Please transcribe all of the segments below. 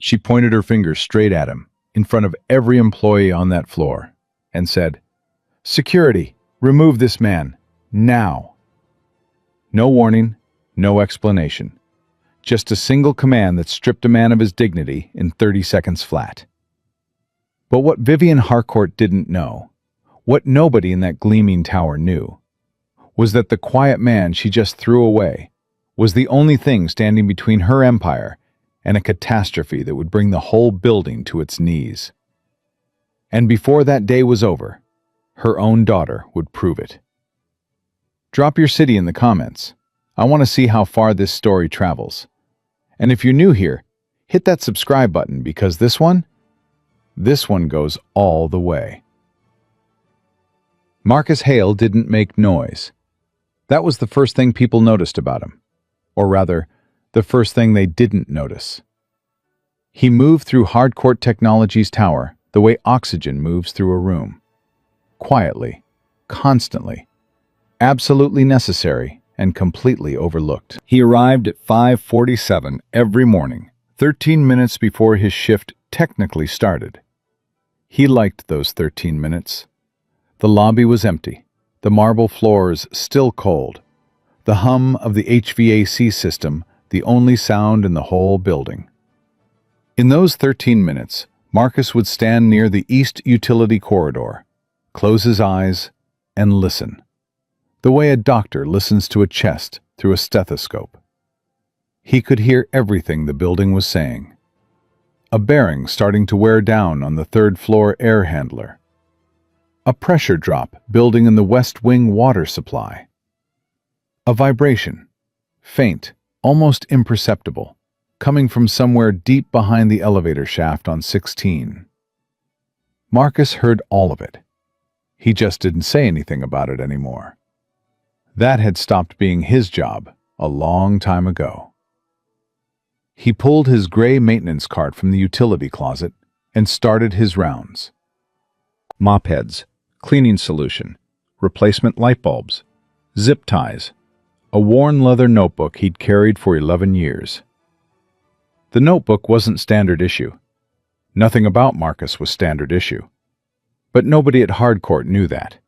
She pointed her finger straight at him, in front of every employee on that floor, and said, "Security, remove this man, now." No warning, no explanation. Just a single command that stripped a man of his dignity in 30 seconds flat. But what Vivian Harcourt didn't know, what nobody in that gleaming tower knew, was that the quiet man she just threw away was the only thing standing between her empire and a catastrophe that would bring the whole building to its knees. And before that day was over, her own daughter would prove it. Drop your city in the comments. I want to see how far this story travels. And if you're new here, hit that subscribe button because this one goes all the way. Marcus Hale didn't make noise. That was the first thing people noticed about him. Or rather, the first thing they didn't notice. He moved through Harcourt Technologies Tower the way oxygen moves through a room. Quietly, constantly, absolutely necessary and completely overlooked. He arrived at 5:47 every morning, 13 minutes before his shift technically started. He liked those 13 minutes. The lobby was empty, the marble floors still cold, the hum of the HVAC system the only sound in the whole building. In those 13 minutes, Marcus would stand near the East Utility Corridor, close his eyes, and listen, the way a doctor listens to a chest through a stethoscope. He could hear everything the building was saying. A bearing starting to wear down on the third-floor air handler. A pressure drop building in the West Wing water supply. A vibration, faint, almost imperceptible, coming from somewhere deep behind the elevator shaft on 16. Marcus heard all of it. He just didn't say anything about it anymore. That had stopped being his job a long time ago. He pulled his gray maintenance cart from the utility closet and started his rounds. Mop heads, cleaning solution, replacement light bulbs, zip ties, a worn leather notebook he'd carried for 11 years. The notebook wasn't standard issue. Nothing about Marcus was standard issue. But nobody at Harcourt knew that.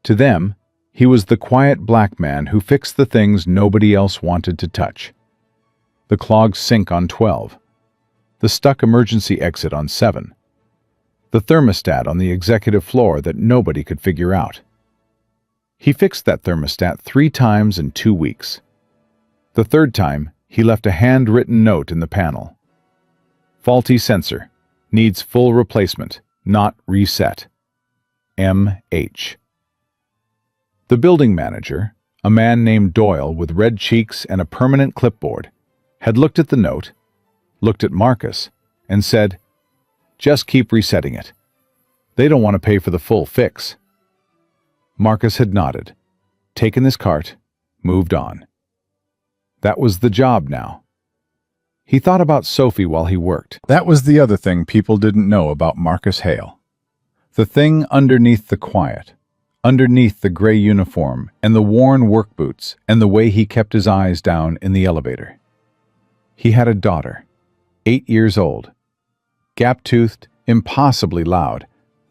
To them, he was the quiet black man who fixed the things nobody else wanted to touch. The clogged sink on 12. The stuck emergency exit on 7. The thermostat on the executive floor that nobody could figure out. He fixed that thermostat 3 times in 2 weeks. The third time, he left a handwritten note in the panel. Faulty sensor. Needs full replacement, not reset. M.H. The building manager, a man named Doyle with red cheeks and a permanent clipboard, had looked at the note, looked at Marcus, and said, "Just keep resetting it. They don't want to pay for the full fix." Marcus had nodded, taken his cart, moved on. That was the job now. He thought about Sophie while he worked. That was the other thing people didn't know about Marcus Hale. The thing underneath the quiet, underneath the gray uniform and the worn work boots and the way he kept his eyes down in the elevator. He had a daughter, 8 years old, gap-toothed, impossibly loud,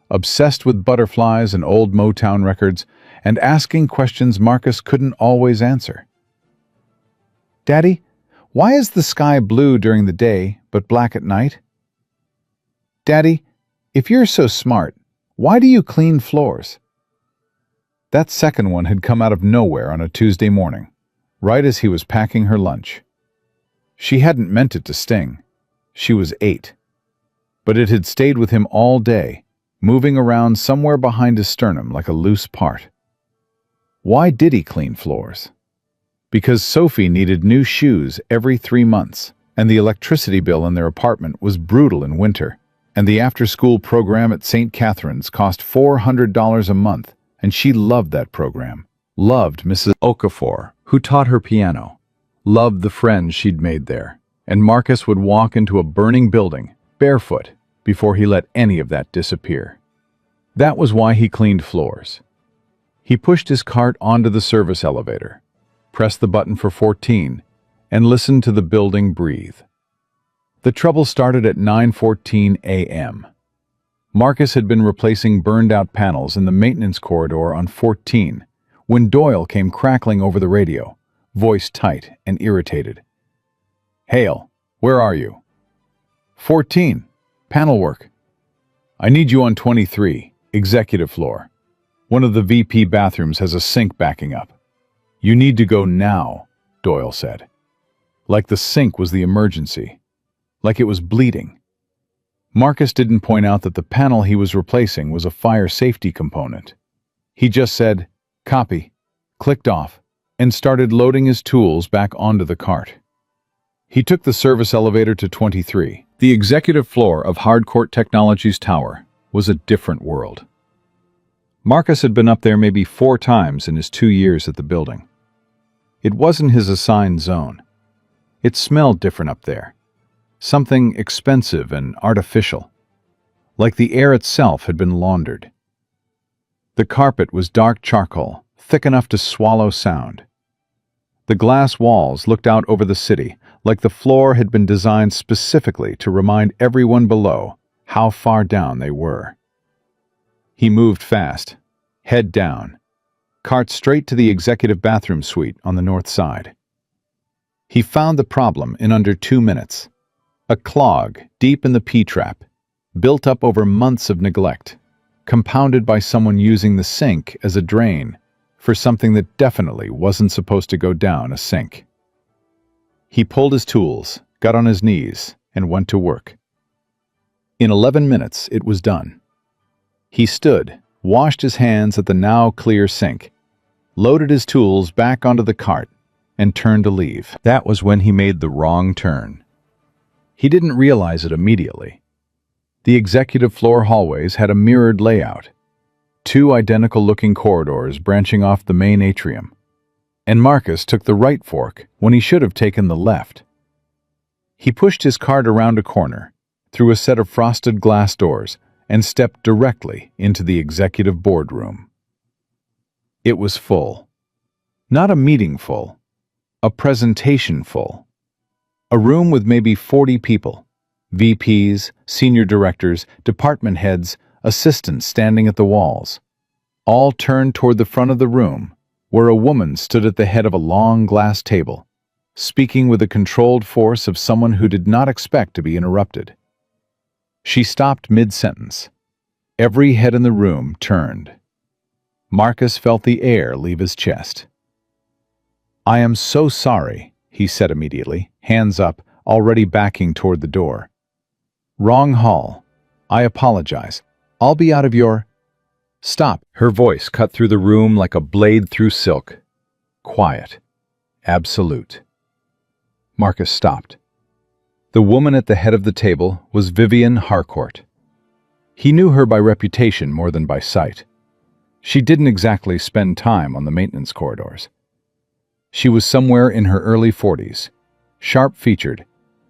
obsessed with butterflies and old Motown records, and asking questions Marcus couldn't always answer. "Daddy, why is the sky blue during the day but black at night? Daddy, if you're so smart, why do you clean floors?" That second one had come out of nowhere on a Tuesday morning, right as he was packing her lunch. She hadn't meant it to sting. She was 8. But it had stayed with him all day, moving around somewhere behind his sternum like a loose part. Why did he clean floors? Because Sophie needed new shoes every 3 months, and the electricity bill in their apartment was brutal in winter, and the after-school program at St. Catherine's cost $400 a month, and she loved that program, loved Mrs. Okafor, who taught her piano, loved the friends she'd made there, and Marcus would walk into a burning building, barefoot, before he let any of that disappear. That was why he cleaned floors. He pushed his cart onto the service elevator, pressed the button for 14, and listened to the building breathe. The trouble started at 9:14 a.m. Marcus had been replacing burned-out panels in the maintenance corridor on 14 when Doyle came crackling over the radio, voice tight and irritated. "Hale, where are you?" 14. Panel work. "I need you on 23, executive floor. One of the VP bathrooms has a sink backing up." "You need to go now," Doyle said. Like the sink was the emergency. Like it was bleeding. Marcus didn't point out that the panel he was replacing was a fire safety component. He just said, "Copy," clicked off, and started loading his tools back onto the cart. He took the service elevator to 23. The executive floor of Hardcourt Technologies Tower was a different world. Marcus had been up there maybe 4 times in his 2 years at the building. It wasn't his assigned zone. It smelled different up there. Something expensive and artificial. Like the air itself had been laundered. The carpet was dark charcoal, thick enough to swallow sound. The glass walls looked out over the city, like the floor had been designed specifically to remind everyone below how far down they were. He moved fast, head down, cart straight to the executive bathroom suite on the north side. He found the problem in under 2 minutes. A clog deep in the P-trap, built up over months of neglect, compounded by someone using the sink as a drain for something that definitely wasn't supposed to go down a sink. He pulled his tools, got on his knees, and went to work. In 11 minutes, it was done. He stood, washed his hands at the now clear sink, loaded his tools back onto the cart, and turned to leave. That was when he made the wrong turn. He didn't realize it immediately. The executive floor hallways had a mirrored layout, 2 identical-looking corridors branching off the main atrium, and Marcus took the right fork when he should have taken the left. He pushed his cart around a corner, through a set of frosted glass doors, and stepped directly into the executive boardroom. It was full. Not a meeting full, a presentation full. A room with maybe 40 people, VPs, senior directors, department heads, assistants standing at the walls, all turned toward the front of the room, where a woman stood at the head of a long glass table, speaking with the controlled force of someone who did not expect to be interrupted. She stopped mid-sentence. Every head in the room turned. Marcus felt the air leave his chest. "I am so sorry," he said immediately, hands up, already backing toward the door. "Wrong hall. I apologize. I'll be out of your—" "Stop." Her voice cut through the room like a blade through silk. Quiet. Absolute. Marcus stopped. The woman at the head of the table was Vivian Harcourt. He knew her by reputation more than by sight. She didn't exactly spend time on the maintenance corridors. She was somewhere in her early 40s, sharp-featured,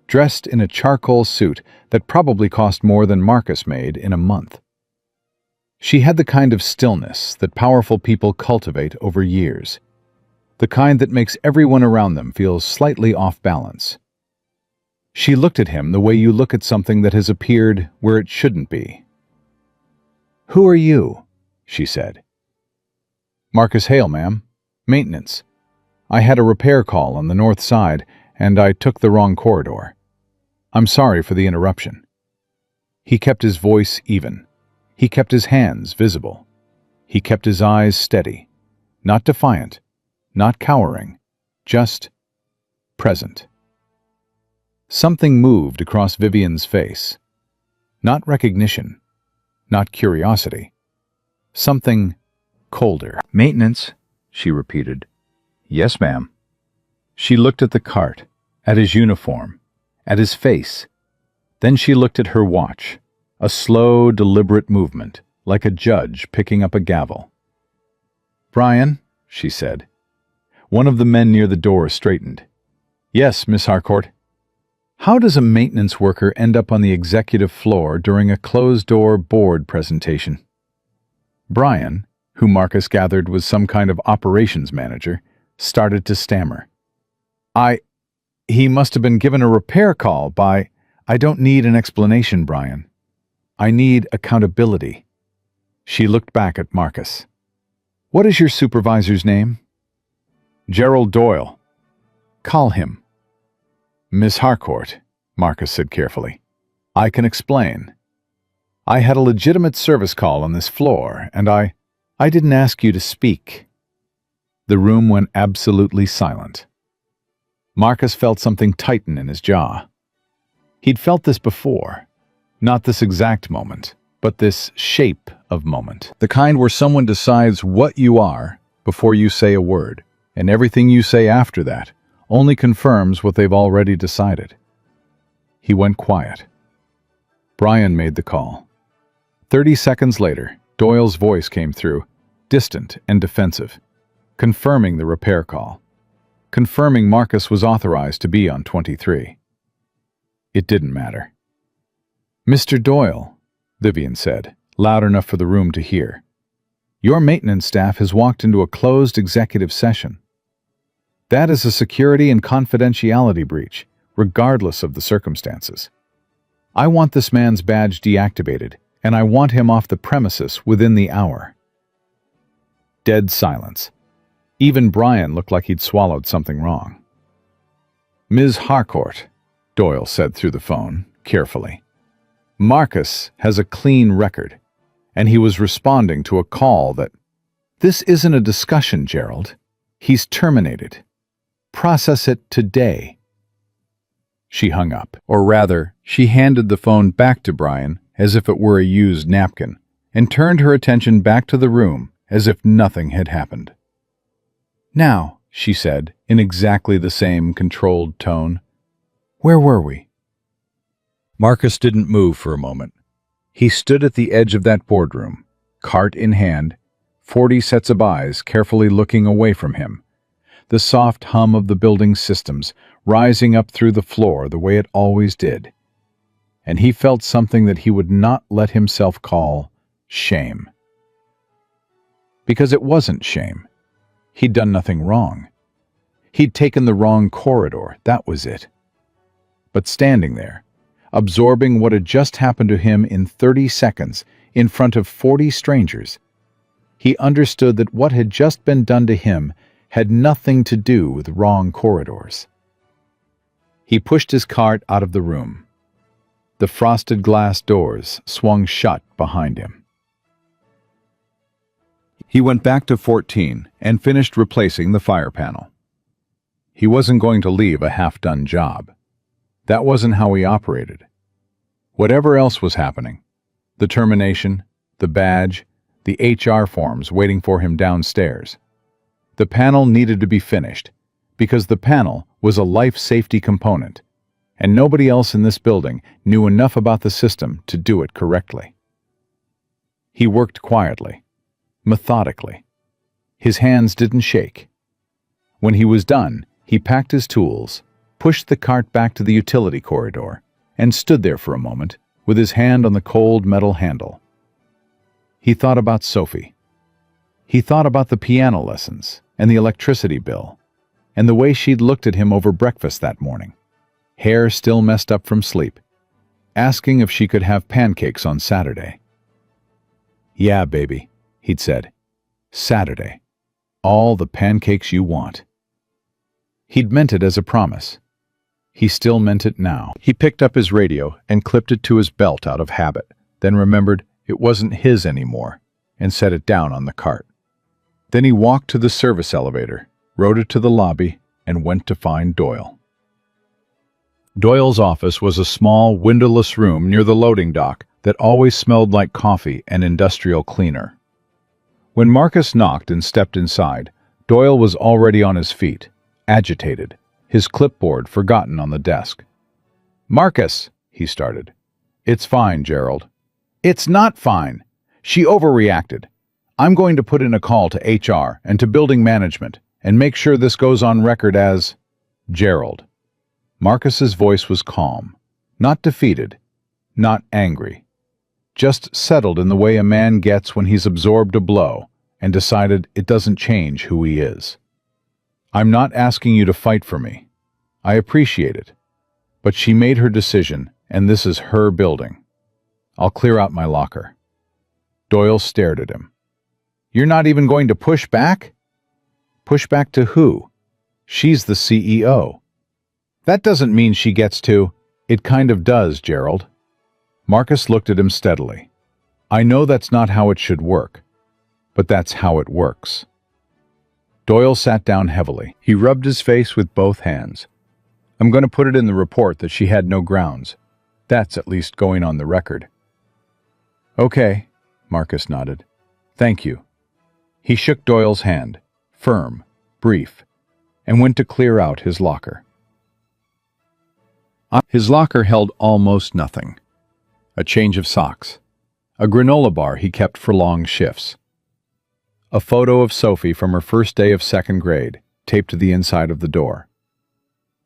dressed in a charcoal suit that probably cost more than Marcus made in a month. She had the kind of stillness that powerful people cultivate over years, the kind that makes everyone around them feel slightly off balance. She looked at him the way you look at something that has appeared where it shouldn't be. "Who are you?" she said. "Marcus Hale, ma'am. Maintenance. I had a repair call on the north side, and I took the wrong corridor. I'm sorry for the interruption." He kept his voice even. He kept his hands visible. He kept his eyes steady, not defiant, not cowering, just present. Something moved across Vivian's face. Not recognition, not curiosity. Something colder. "Maintenance," she repeated. "Yes, ma'am." She looked at the cart, at his uniform, at his face. Then she looked at her watch, a slow, deliberate movement, like a judge picking up a gavel. "Brian," she said. One of the men near the door straightened. "Yes, Miss Harcourt." "How does a maintenance worker end up on the executive floor during a closed-door board presentation?" Brian, who Marcus gathered was some kind of operations manager, started to stammer. He must have been given a repair call by— I don't need an explanation, Brian. I need accountability. She looked back at Marcus. What is your supervisor's name? Gerald Doyle. Call him. Miss Harcourt, Marcus said carefully. I can explain. I had a legitimate service call on this floor, and I didn't ask you to speak. The room went absolutely silent. Marcus felt something tighten in his jaw. He'd felt this before. Not this exact moment, but this shape of moment. The kind where someone decides what you are before you say a word, and everything you say after that only confirms what they've already decided. He went quiet. Brian made the call. 30 seconds later, Doyle's voice came through, distant and defensive, confirming the repair call, confirming Marcus was authorized to be on 23. It didn't matter. Mr. Doyle, Vivian said, loud enough for the room to hear. Your maintenance staff has walked into a closed executive session. That is a security and confidentiality breach, regardless of the circumstances. I want this man's badge deactivated, and I want him off the premises within the hour. Dead silence. Even Brian looked like he'd swallowed something wrong. Ms. Harcourt, Doyle said through the phone, carefully. Marcus has a clean record, and he was responding to a call that... This isn't a discussion, Gerald. He's terminated. Process it today. She hung up, or rather, she handed the phone back to Brian as if it were a used napkin, and turned her attention back to the room as if nothing had happened. Now, she said, in exactly the same controlled tone, where were we? Marcus didn't move for a moment. He stood at the edge of that boardroom, cart in hand, 40 sets of eyes carefully looking away from him, the soft hum of the building's systems rising up through the floor the way it always did. And he felt something that he would not let himself call shame. Because it wasn't shame. He'd done nothing wrong. He'd taken the wrong corridor, that was it. But standing there, absorbing what had just happened to him in 30 seconds in front of 40 strangers, he understood that what had just been done to him had nothing to do with wrong corridors. He pushed his cart out of the room. The frosted glass doors swung shut behind him. He went back to 14 and finished replacing the fire panel. He wasn't going to leave a half-done job. That wasn't how he operated. Whatever else was happening, the termination, the badge, the HR forms waiting for him downstairs, the panel needed to be finished because the panel was a life safety component, and nobody else in this building knew enough about the system to do it correctly. He worked quietly, methodically. His hands didn't shake. When he was done, he packed his tools, pushed the cart back to the utility corridor, and stood there for a moment with his hand on the cold metal handle. He thought about Sophie. He thought about the piano lessons and the electricity bill, and the way she'd looked at him over breakfast that morning, hair still messed up from sleep, asking if she could have pancakes on Saturday. Yeah, baby, he'd said. Saturday. All the pancakes you want. He'd meant it as a promise. He still meant it now. He picked up his radio and clipped it to his belt out of habit, then remembered it wasn't his anymore, and set it down on the cart. Then he walked to the service elevator, rode it to the lobby, and went to find Doyle. Doyle's office was a small, windowless room near the loading dock that always smelled like coffee and industrial cleaner. When Marcus knocked and stepped inside, Doyle was already on his feet, agitated, his clipboard forgotten on the desk. "Marcus," he started. "It's fine, Gerald." "It's not fine. She overreacted. I'm going to put in a call to HR and to building management and make sure this goes on record as Gerald." Marcus's voice was calm, not defeated, not angry, just settled in the way a man gets when he's absorbed a blow and decided it doesn't change who he is. "I'm not asking you to fight for me. I appreciate it. But she made her decision, and this is her building. I'll clear out my locker." Doyle stared at him. "You're not even going to push back?" "Push back to who? She's the CEO." "That doesn't mean she gets to—" "It kind of does, Gerald." Marcus looked at him steadily. "I know that's not how it should work, but that's how it works." Doyle sat down heavily. He rubbed his face with both hands. "I'm going to put it in the report that she had no grounds. That's at least going on the record." "Okay," Marcus nodded. "Thank you." He shook Doyle's hand, firm, brief, and went to clear out his locker. His locker held almost nothing. A change of socks. A granola bar he kept for long shifts. A photo of Sophie from her first day of second grade, taped to the inside of the door.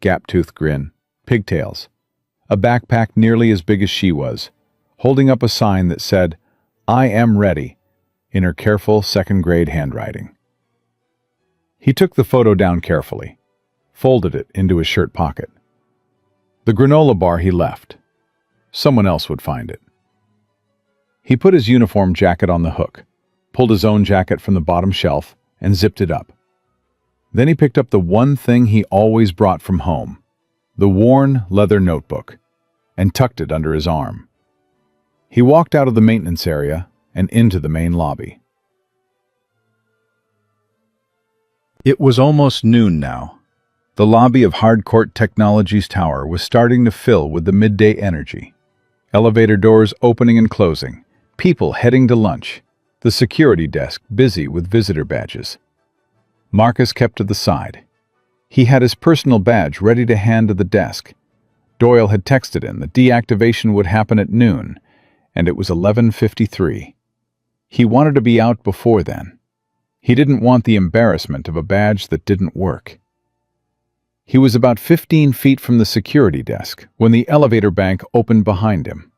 Gap-toothed grin, pigtails. A backpack nearly as big as she was, holding up a sign that said, "I am ready," in her careful second-grade handwriting. He took the photo down carefully, folded it into his shirt pocket. The granola bar he left. Someone else would find it. He put his uniform jacket on the hook, pulled his own jacket from the bottom shelf, and zipped it up. Then he picked up the one thing he always brought from home, the worn leather notebook, and tucked it under his arm. He walked out of the maintenance area and into the main lobby. It was almost noon now. The lobby of Hardcourt Technologies Tower was starting to fill with the midday energy. Elevator doors opening and closing, people heading to lunch, the security desk busy with visitor badges. Marcus kept to the side. He had his personal badge ready to hand to the desk. Doyle had texted him that deactivation would happen at noon, and it was 11:53. He wanted to be out before then. He didn't want the embarrassment of a badge that didn't work. He was about 15 feet from the security desk when the elevator bank opened behind him,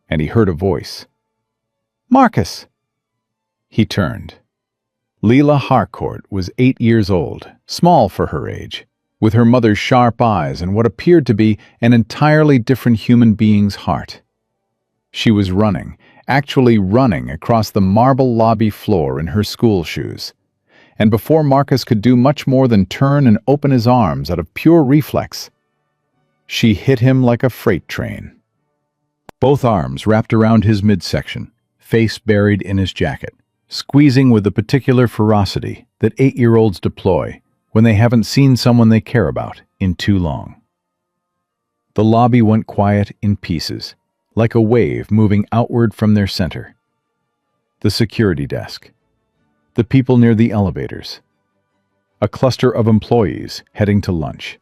and he heard a voice. "Marcus!" He turned. Leela Harcourt was 8 years old, small for her age, with her mother's sharp eyes and what appeared to be an entirely different human being's heart. She was running, actually running across the marble lobby floor in her school shoes. And before Marcus could do much more than turn and open his arms out of pure reflex, she hit him like a freight train. Both arms wrapped around his midsection, face buried in his jacket, squeezing with the particular ferocity that 8-year-olds deploy when they haven't seen someone they care about in too long. The lobby went quiet in pieces, like a wave moving outward from their center. The security desk. The people near the elevators. A cluster of employees heading to lunch.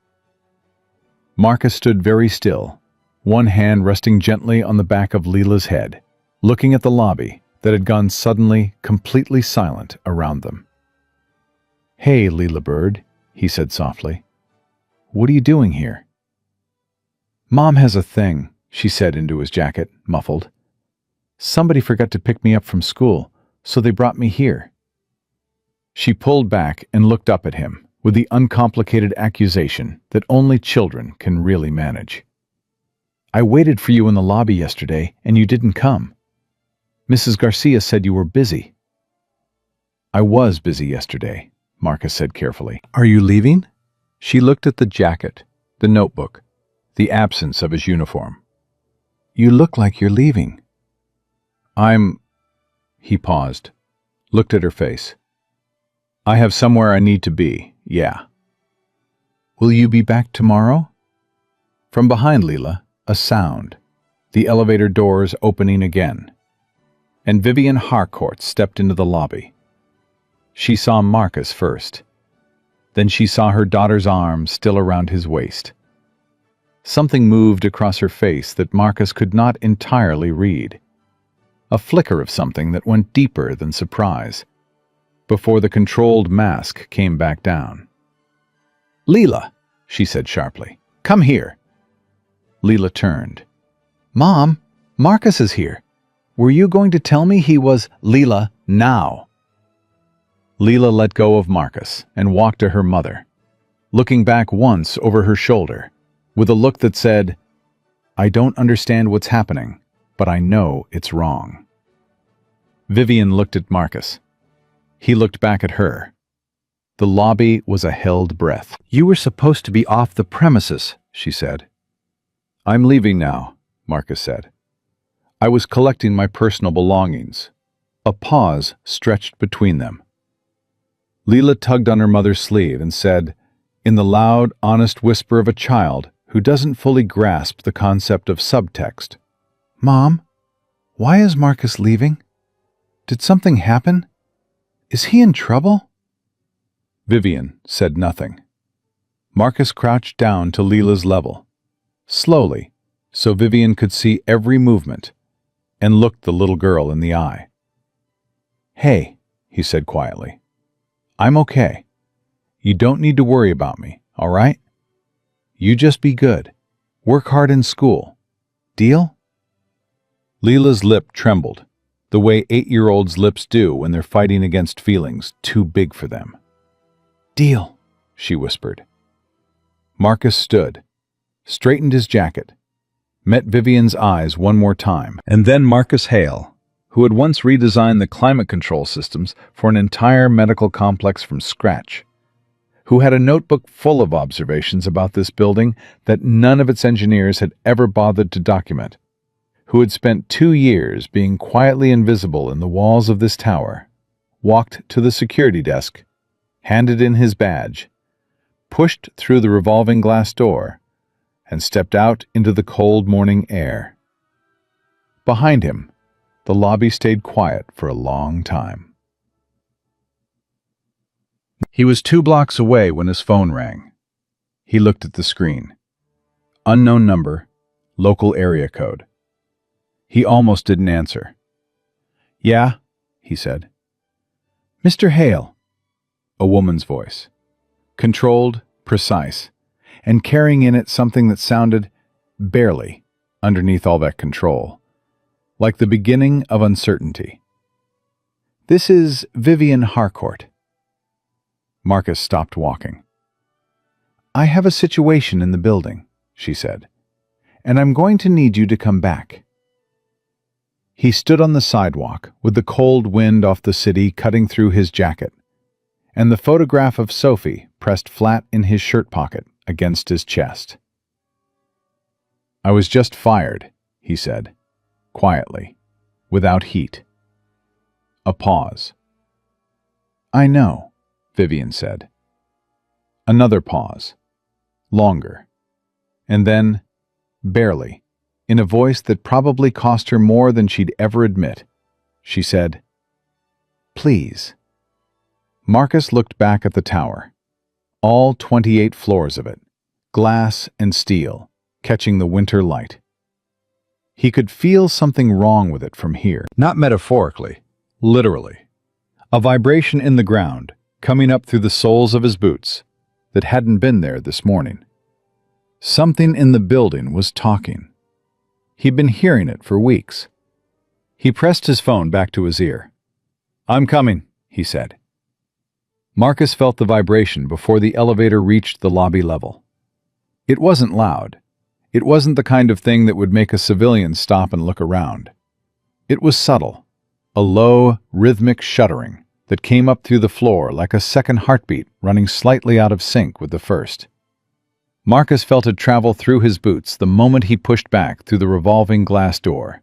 Marcus stood very still, one hand resting gently on the back of Leela's head, looking at the lobby that had gone suddenly completely silent around them. "Hey, Leela Bird," he said softly. "What are you doing here?" "Mom has a thing," she said into his jacket, muffled. "Somebody forgot to pick me up from school, so they brought me here." She pulled back and looked up at him with the uncomplicated accusation that only children can really manage. "I waited for you in the lobby yesterday, and you didn't come. Mrs. Garcia said you were busy." "I was busy yesterday," Marcus said carefully. "Are you leaving?" She looked at the jacket, the notebook, the absence of his uniform. "You look like you're leaving." He paused, looked at her face. "I have somewhere I need to be, yeah." "Will you be back tomorrow?" From behind Leela, a sound, the elevator doors opening again, and Vivian Harcourt stepped into the lobby. She saw Marcus first. Then she saw her daughter's arms still around his waist. Something moved across her face that Marcus could not entirely read. A flicker of something that went deeper than surprise, before the controlled mask came back down. "Leela," she said sharply, "come here." Leela turned. "Mom, Marcus is here. Were you going to tell me he was—" "Leela, now!" Leela let go of Marcus and walked to her mother, looking back once over her shoulder, with a look that said, I don't understand what's happening, but I know it's wrong." Vivian looked at Marcus. He looked back at her. The lobby was a held breath. "You were supposed to be off the premises," she said. "I'm leaving now," Marcus said. "I was collecting my personal belongings." A pause stretched between them. Leela tugged on her mother's sleeve and said, in the loud, honest whisper of a child who doesn't fully grasp the concept of subtext, "Mom, why is Marcus leaving? Did something happen? Is he in trouble?" Vivian said nothing. Marcus crouched down to Leela's level, slowly, so Vivian could see every movement, and looked the little girl in the eye. "Hey," he said quietly. "I'm okay. You don't need to worry about me, all right? You just be good. Work hard in school. Deal?" Leela's lip trembled, the way 8-year-olds' lips do when they're fighting against feelings too big for them. "Deal," she whispered. Marcus stood, straightened his jacket, met Vivian's eyes one more time, and then Marcus Hale, who had once redesigned the climate control systems for an entire medical complex from scratch, who had a notebook full of observations about this building that none of its engineers had ever bothered to document, who had spent 2 years being quietly invisible in the walls of this tower, walked to the security desk, handed in his badge, pushed through the revolving glass door, and stepped out into the cold morning air. Behind him, the lobby stayed quiet for a long time. He was 2 blocks away when his phone rang. He looked at the screen. Unknown number, local area code. He almost didn't answer. "Yeah," he said. "Mr. Hale." A woman's voice. Controlled, precise, and carrying in it something that sounded, barely, underneath all that control, like the beginning of uncertainty. "This is Vivian Harcourt." Marcus stopped walking. "I have a situation in the building," she said, "and I'm going to need you to come back." He stood on the sidewalk with the cold wind off the city cutting through his jacket, and the photograph of Sophie pressed flat in his shirt pocket against his chest. "I was just fired," he said, quietly, without heat. A pause. "I know," Vivian said. Another pause. Longer. And then, barely, in a voice that probably cost her more than she'd ever admit, she said, "Please." Marcus looked back at the tower, all 28 floors of it, glass and steel, catching the winter light. He could feel something wrong with it from here, not metaphorically, literally. A vibration in the ground, coming up through the soles of his boots, that hadn't been there this morning. Something in the building was talking. He'd been hearing it for weeks. He pressed his phone back to his ear. "I'm coming," he said. Marcus felt the vibration before the elevator reached the lobby level. It wasn't loud. It wasn't the kind of thing that would make a civilian stop and look around. It was subtle, a low, rhythmic shuddering that came up through the floor like a second heartbeat running slightly out of sync with the first. Marcus felt it travel through his boots the moment he pushed back through the revolving glass door.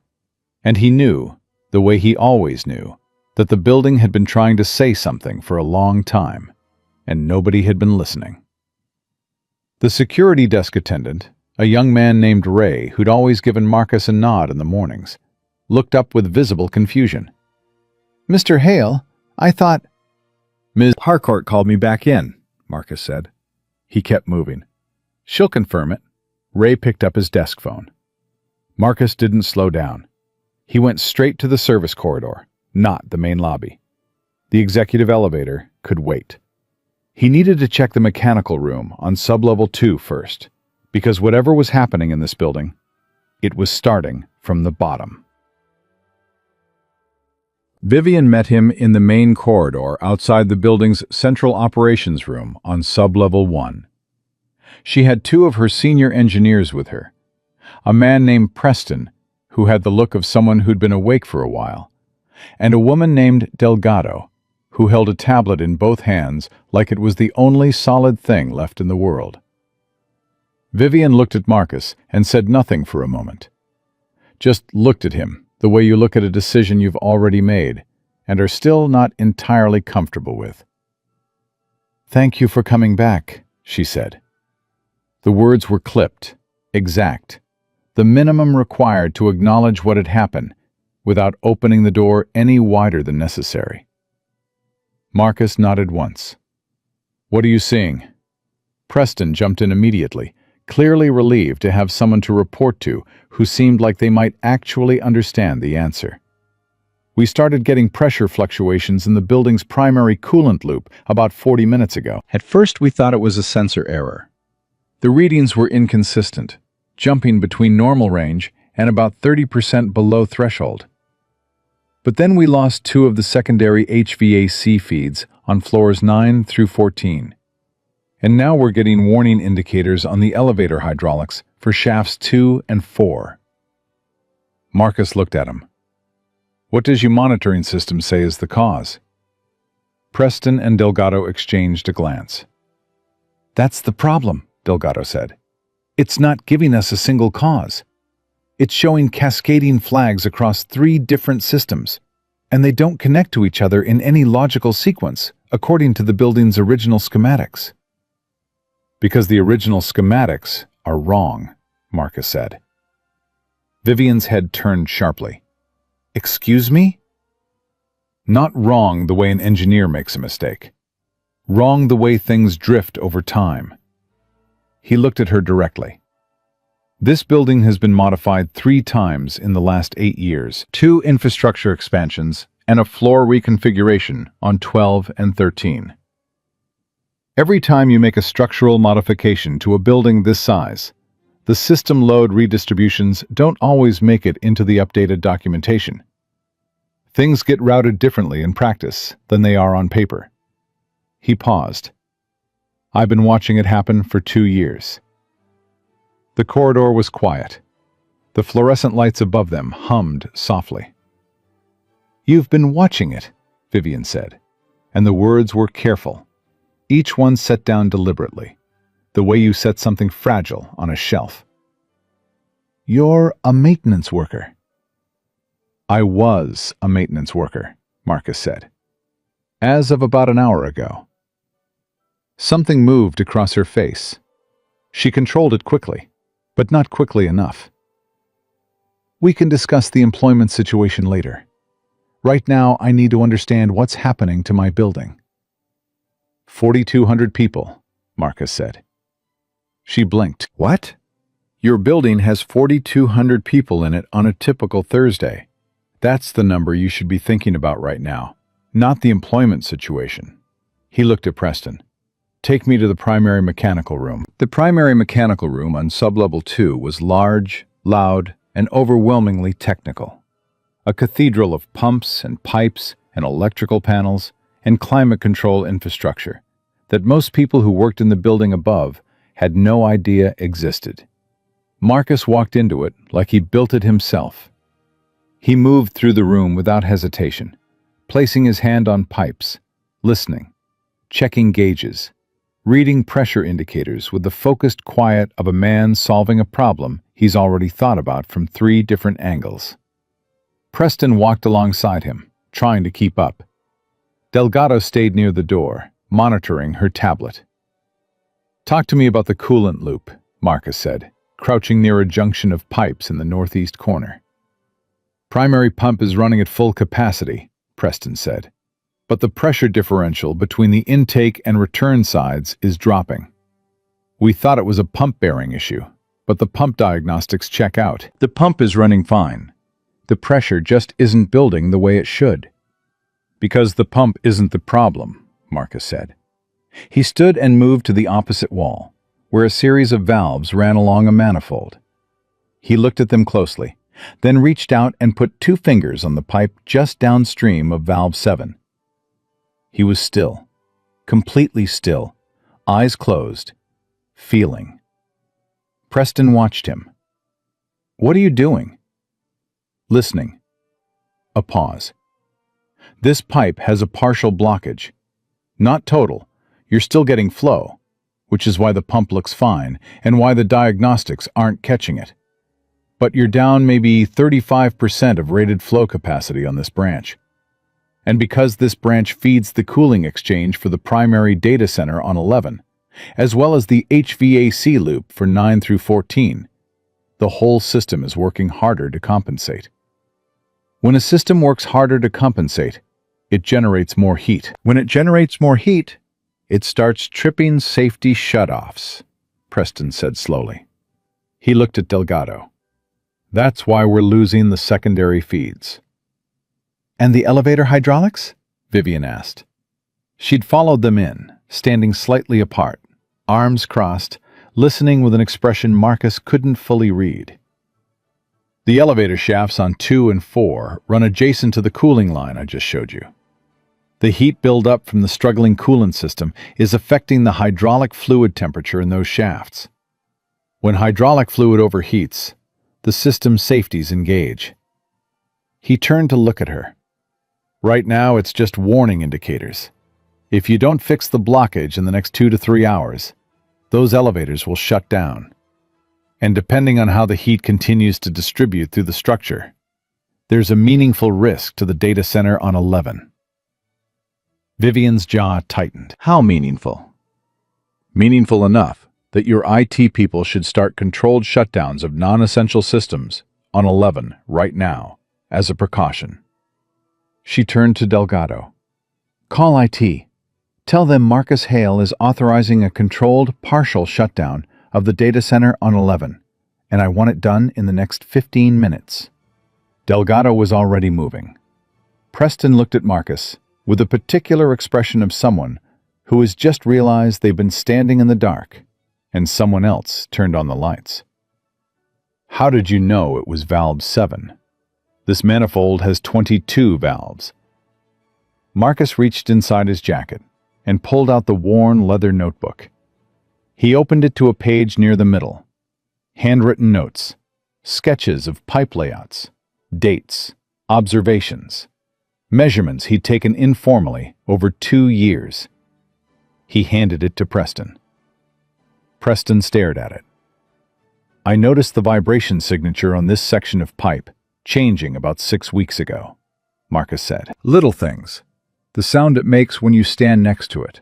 And he knew, the way he always knew, that the building had been trying to say something for a long time, and nobody had been listening. The security desk attendant, a young man named Ray who'd always given Marcus a nod in the mornings, looked up with visible confusion. "Mr. Hale, I thought—" "Ms. Harcourt called me back in," Marcus said. He kept moving. "She'll confirm it." Ray picked up his desk phone. Marcus didn't slow down. He went straight to the service corridor, not the main lobby. The executive elevator could wait. He needed to check the mechanical room on sublevel 2 first, because whatever was happening in this building, it was starting from the bottom. Vivian met him in the main corridor outside the building's central operations room on sublevel 1. She had 2 of her senior engineers with her, A man named Preston, who had the look of someone who'd been awake for a while, and a woman named Delgado, who held a tablet in both hands like it was the only solid thing left in the world. Vivian looked at Marcus and said nothing for a moment. Just looked at him, the way you look at a decision you've already made and are still not entirely comfortable with. "Thank you for coming back," she said. The words were clipped, exact, the minimum required to acknowledge what had happened without opening the door any wider than necessary. Marcus nodded once. "What are you seeing?" Preston jumped in immediately, clearly relieved to have someone to report to who seemed like they might actually understand the answer. "We started getting pressure fluctuations in the building's primary coolant loop about 40 minutes ago. At first we thought it was a sensor error. The readings were inconsistent, jumping between normal range and about 30% below threshold. But then we lost 2 of the secondary HVAC feeds on floors 9 through 14. And now we're getting warning indicators on the elevator hydraulics for shafts 2 and 4. Marcus looked at him. "What does your monitoring system say is the cause?" Preston and Delgado exchanged a glance. "That's the problem," Delgado said. "It's not giving us a single cause. It's showing cascading flags across 3 different systems, and they don't connect to each other in any logical sequence, according to the building's original schematics." "Because the original schematics are wrong," Marcus said. Vivian's head turned sharply. "Excuse me?" "Not wrong the way an engineer makes a mistake. Wrong the way things drift over time." He looked at her directly. "This building has been modified 3 times in the last 8 years, 2 infrastructure expansions and a floor reconfiguration on 12 and 13. Every time you make a structural modification to a building this size, the system load redistributions don't always make it into the updated documentation. Things get routed differently in practice than they are on paper." He paused. "I've been watching it happen for 2 years." The corridor was quiet. The fluorescent lights above them hummed softly. "You've been watching it," Vivian said, and the words were careful, each one set down deliberately, the way you set something fragile on a shelf. "You're a maintenance worker." "I was a maintenance worker," Marcus said, "as of about an hour ago." Something moved across her face. She controlled it quickly, but not quickly enough. "We can discuss the employment situation later. Right now, I need to understand what's happening to my building." 4,200 people, Marcus said. She blinked. "What?" "Your building has 4,200 people in it on a typical Thursday. That's the number you should be thinking about right now, not the employment situation." He looked at Preston. "Take me to the primary mechanical room." The primary mechanical room on sublevel 2 was large, loud, and overwhelmingly technical. A cathedral of pumps and pipes and electrical panels and climate control infrastructure that most people who worked in the building above had no idea existed. Marcus walked into it like he built it himself. He moved through the room without hesitation, placing his hand on pipes, listening, checking gauges, reading pressure indicators with the focused quiet of a man solving a problem he's already thought about from 3 different angles. Preston walked alongside him, trying to keep up. Delgado stayed near the door, monitoring her tablet. "Talk to me about the coolant loop," Marcus said, crouching near a junction of pipes in the northeast corner. "Primary pump is running at full capacity," Preston said, "but the pressure differential between the intake and return sides is dropping. We thought it was a pump bearing issue, but the pump diagnostics check out. The pump is running fine. The pressure just isn't building the way it should." "Because the pump isn't the problem," Marcus said. He stood and moved to the opposite wall, where a series of valves ran along a manifold. He looked at them closely, then reached out and put 2 fingers on the pipe just downstream of valve 7. He was still, completely still, eyes closed, feeling. Preston watched him. What are you doing? Listening. A pause. This pipe has a partial blockage. Not total. You're still getting flow, which is why the pump looks fine and why the diagnostics aren't catching it. But you're down maybe 35% of rated flow capacity on this branch. And because this branch feeds the cooling exchange for the primary data center on 11, as well as the HVAC loop for 9 through 14, the whole system is working harder to compensate. When a system works harder to compensate, it generates more heat. When it generates more heat, it starts tripping safety shutoffs, Preston said slowly. He looked at Delgado. That's why we're losing the secondary feeds. And the elevator hydraulics? Vivian asked. She'd followed them in, standing slightly apart, arms crossed, listening with an expression Marcus couldn't fully read. The elevator shafts on 2 and 4 run adjacent to the cooling line I just showed you. The heat buildup from the struggling coolant system is affecting the hydraulic fluid temperature in those shafts. When hydraulic fluid overheats, the system safeties engage. He turned to look at her. Right now, it's just warning indicators. If you don't fix the blockage in the next 2 to 3 hours, those elevators will shut down. And depending on how the heat continues to distribute through the structure, there's a meaningful risk to the data center on 11. Vivian's jaw tightened. How meaningful? Meaningful enough that your IT people should start controlled shutdowns of non-essential systems on 11 right now, as a precaution. She turned to Delgado. Call IT. Tell them Marcus Hale is authorizing a controlled, partial shutdown of the data center on 11, and I want it done in the next 15 minutes. Delgado was already moving. Preston looked at Marcus with a particular expression of someone who has just realized they've been standing in the dark and someone else turned on the lights. How did you know it was valve 7? This manifold has 22 valves. Marcus reached inside his jacket and pulled out the worn leather notebook. He opened it to a page near the middle. Handwritten notes, sketches of pipe layouts, dates, observations, measurements he'd taken informally over 2 years. He handed it to Preston. Preston stared at it. I noticed the vibration signature on this section of pipe changing about 6 weeks ago, Marcus said. Little things. The sound it makes when you stand next to it.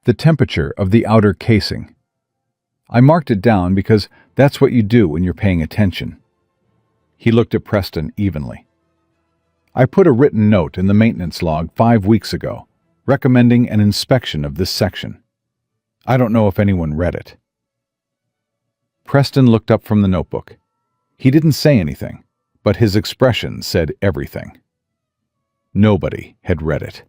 The temperature of the outer casing. I marked it down because that's what you do when you're paying attention. He looked at Preston evenly. I put a written note in the maintenance log 5 weeks ago, recommending an inspection of this section. I don't know if anyone read it. Preston looked up from the notebook. He didn't say anything, but his expression said everything. Nobody had read it.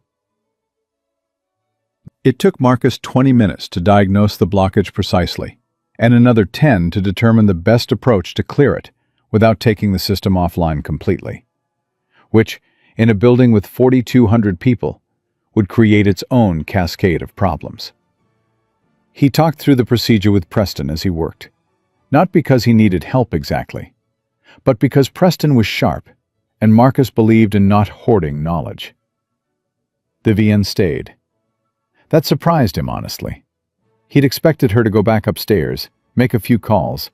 It took Marcus 20 minutes to diagnose the blockage precisely, and another 10 to determine the best approach to clear it without taking the system offline completely, which, in a building with 4,200 people, would create its own cascade of problems. He talked through the procedure with Preston as he worked, not because he needed help exactly, but because Preston was sharp and Marcus believed in not hoarding knowledge. Vivian stayed. That surprised him, honestly. He'd expected her to go back upstairs, make a few calls,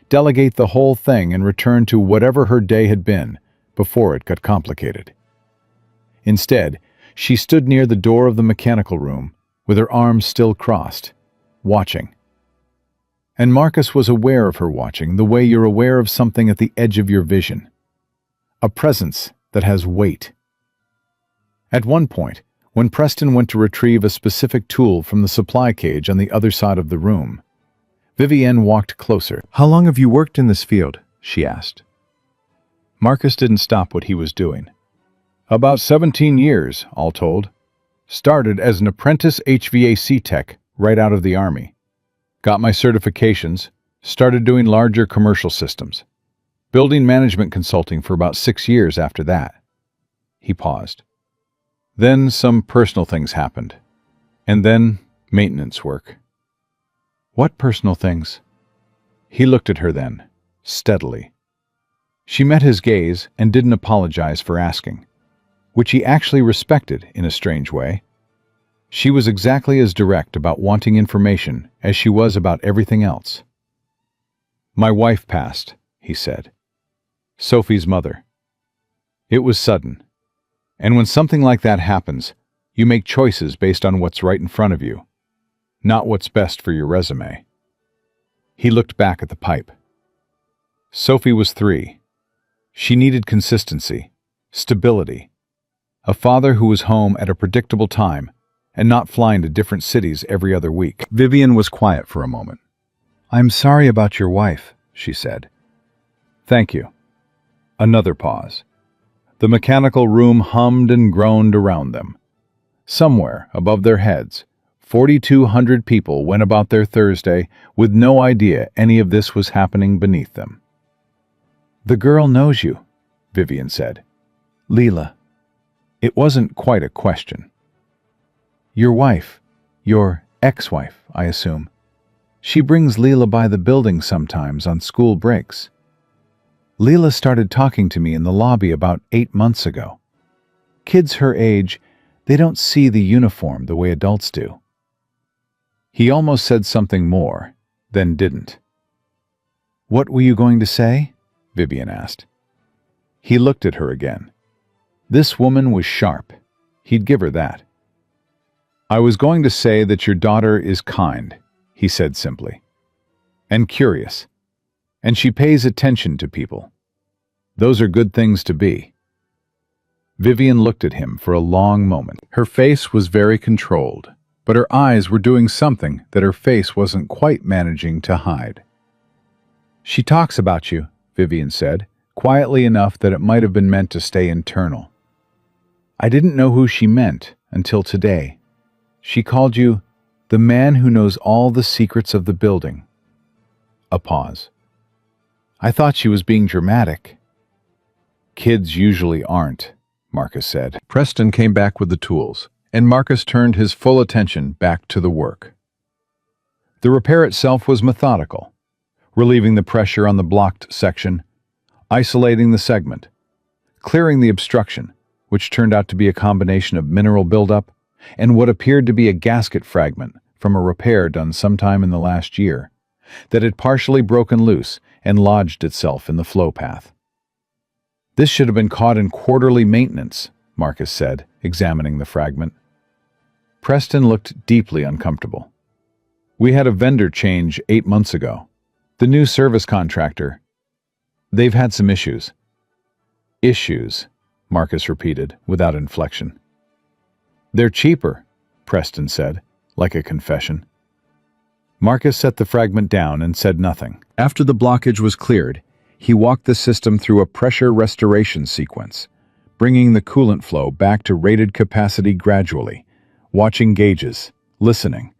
delegate the whole thing and return to whatever her day had been before it got complicated. Instead, she stood near the door of the mechanical room with her arms still crossed, watching. And Marcus was aware of her watching the way you're aware of something at the edge of your vision. A presence that has weight. At one point, when Preston went to retrieve a specific tool from the supply cage on the other side of the room, Vivienne walked closer. How long have you worked in this field? She asked. Marcus didn't stop what he was doing. About 17 years, all told. Started as an apprentice HVAC tech right out of the Army. Got my certifications, started doing larger commercial systems. Building management consulting for about 6 years after that. He paused. Then some personal things happened. And then maintenance work. What personal things? He looked at her then, steadily, She met his gaze and didn't apologize for asking, which he actually respected in a strange way. She was exactly as direct about wanting information as she was about everything else. "My wife passed," he said. "Sophie's mother. It was sudden. And when something like that happens, you make choices based on what's right in front of you, not what's best for your resume." He looked back at the pipe. Sophie was 3. She needed consistency, stability, a father who was home at a predictable time and not flying to different cities every other week. Vivian was quiet for a moment. "I'm sorry about your wife," she said. "Thank you." Another pause. The mechanical room hummed and groaned around them. Somewhere above their heads, 4,200 people went about their Thursday with no idea any of this was happening beneath them. "The girl knows you," Vivian said. "Leela." It wasn't quite a question. "Your wife, your ex-wife, I assume. She brings Leela by the building sometimes on school breaks. Leela started talking to me in the lobby about 8 months ago. Kids her age, they don't see the uniform the way adults do." He almost said something more, then didn't. "What were you going to say?" Vivian asked. He looked at her again. This woman was sharp. He'd give her that. "I was going to say that your daughter is kind," he said simply, "and curious, and she pays attention to people. Those are good things to be." Vivian looked at him for a long moment. Her face was very controlled, but her eyes were doing something that her face wasn't quite managing to hide. "She talks about you," Vivian said, quietly enough that it might have been meant to stay internal. "I didn't know who she meant until today. She called you the man who knows all the secrets of the building." A pause. "I thought she was being dramatic." "Kids usually aren't," Marcus said. Preston came back with the tools, and Marcus turned his full attention back to the work. The repair itself was methodical, relieving the pressure on the blocked section, isolating the segment, clearing the obstruction, which turned out to be a combination of mineral buildup and what appeared to be a gasket fragment from a repair done sometime in the last year that had partially broken loose and lodged itself in the flow path. "This should have been caught in quarterly maintenance," Marcus said, examining the fragment. Preston looked deeply uncomfortable. "We had a vendor change 8 months ago. The new service contractor. They've had some issues." "Issues," Marcus repeated, without inflection. "They're cheaper," Preston said, like a confession. Marcus set the fragment down and said nothing. After the blockage was cleared, he walked the system through a pressure restoration sequence, bringing the coolant flow back to rated capacity gradually, watching gauges, listening,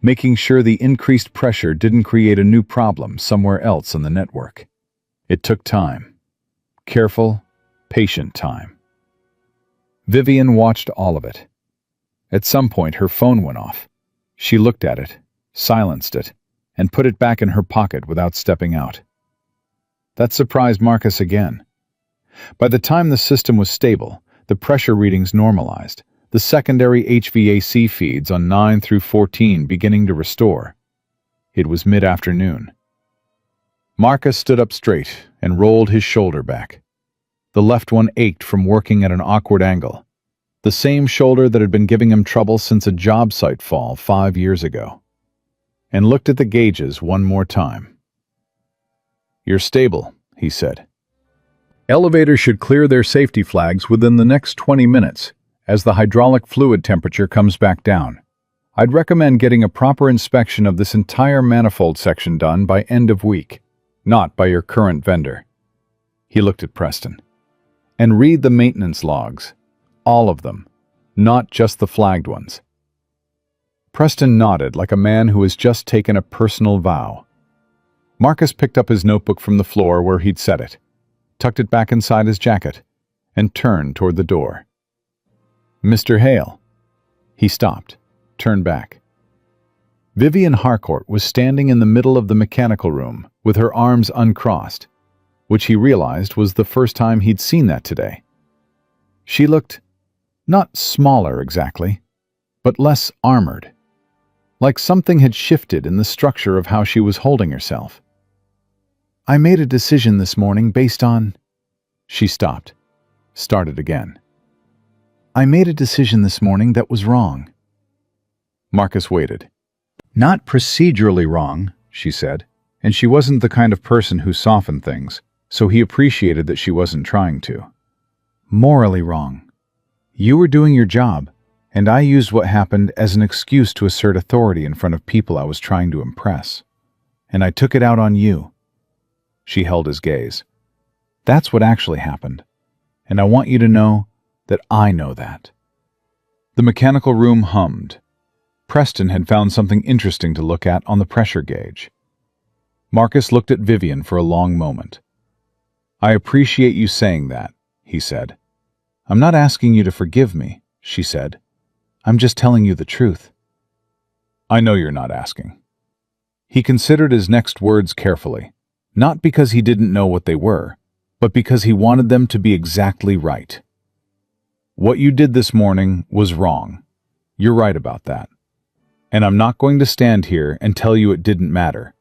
making sure the increased pressure didn't create a new problem somewhere else on the network. It took time. Careful, patient time. Vivian watched all of it. At some point, her phone went off. She looked at it, silenced it, and put it back in her pocket without stepping out. That surprised Marcus again. By the time the system was stable, the pressure readings normalized, the secondary HVAC feeds on 9 through 14 beginning to restore. It was mid-afternoon. Marcus stood up straight and rolled his shoulder back. The left one ached from working at an awkward angle, the same shoulder that had been giving him trouble since a job site fall 5 years ago, and looked at the gauges one more time. "You're stable," he said. "Elevators should clear their safety flags within the next 20 minutes as the hydraulic fluid temperature comes back down. I'd recommend getting a proper inspection of this entire manifold section done by end of week, not by your current vendor." He looked at Preston. "And read the maintenance logs. All of them, not just the flagged ones." Preston nodded like a man who has just taken a personal vow. Marcus picked up his notebook from the floor where he'd set it, tucked it back inside his jacket, and turned toward the door. "Mr. Hale." He stopped, turned back. Vivian Harcourt was standing in the middle of the mechanical room with her arms uncrossed. which he realized was the first time he'd seen that today. She looked not smaller exactly, but less armored, like something had shifted in the structure of how she was holding herself. "I made a decision this morning based on—" She stopped, started again. "I made a decision this morning that was wrong." Marcus waited. "Not procedurally wrong," she said, and she wasn't the kind of person who softened things, so he appreciated that she wasn't trying to. "Morally wrong. You were doing your job, and I used what happened as an excuse to assert authority in front of people I was trying to impress. And I took it out on you." She held his gaze. "That's what actually happened, and I want you to know that I know that." The mechanical room hummed. Preston had found something interesting to look at on the pressure gauge. Marcus looked at Vivian for a long moment. "I appreciate you saying that," he said. "I'm not asking you to forgive me," she said. "I'm just telling you the truth." "I know you're not asking." He considered his next words carefully, not because he didn't know what they were, but because he wanted them to be exactly right. "What you did this morning was wrong. You're right about that. And I'm not going to stand here and tell you it didn't matter,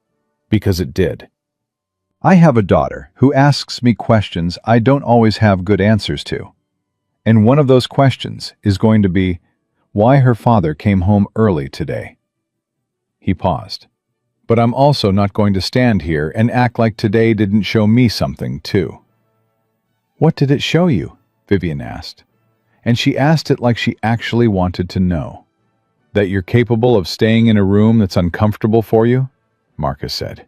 because it did. I have a daughter who asks me questions I don't always have good answers to. And one of those questions is going to be why her father came home early today." He paused. "But I'm also not going to stand here and act like today didn't show me something, too." "What did it show you?" Vivian asked. And she asked it like she actually wanted to know. "That you're capable of staying in a room that's uncomfortable for you," Marcus said.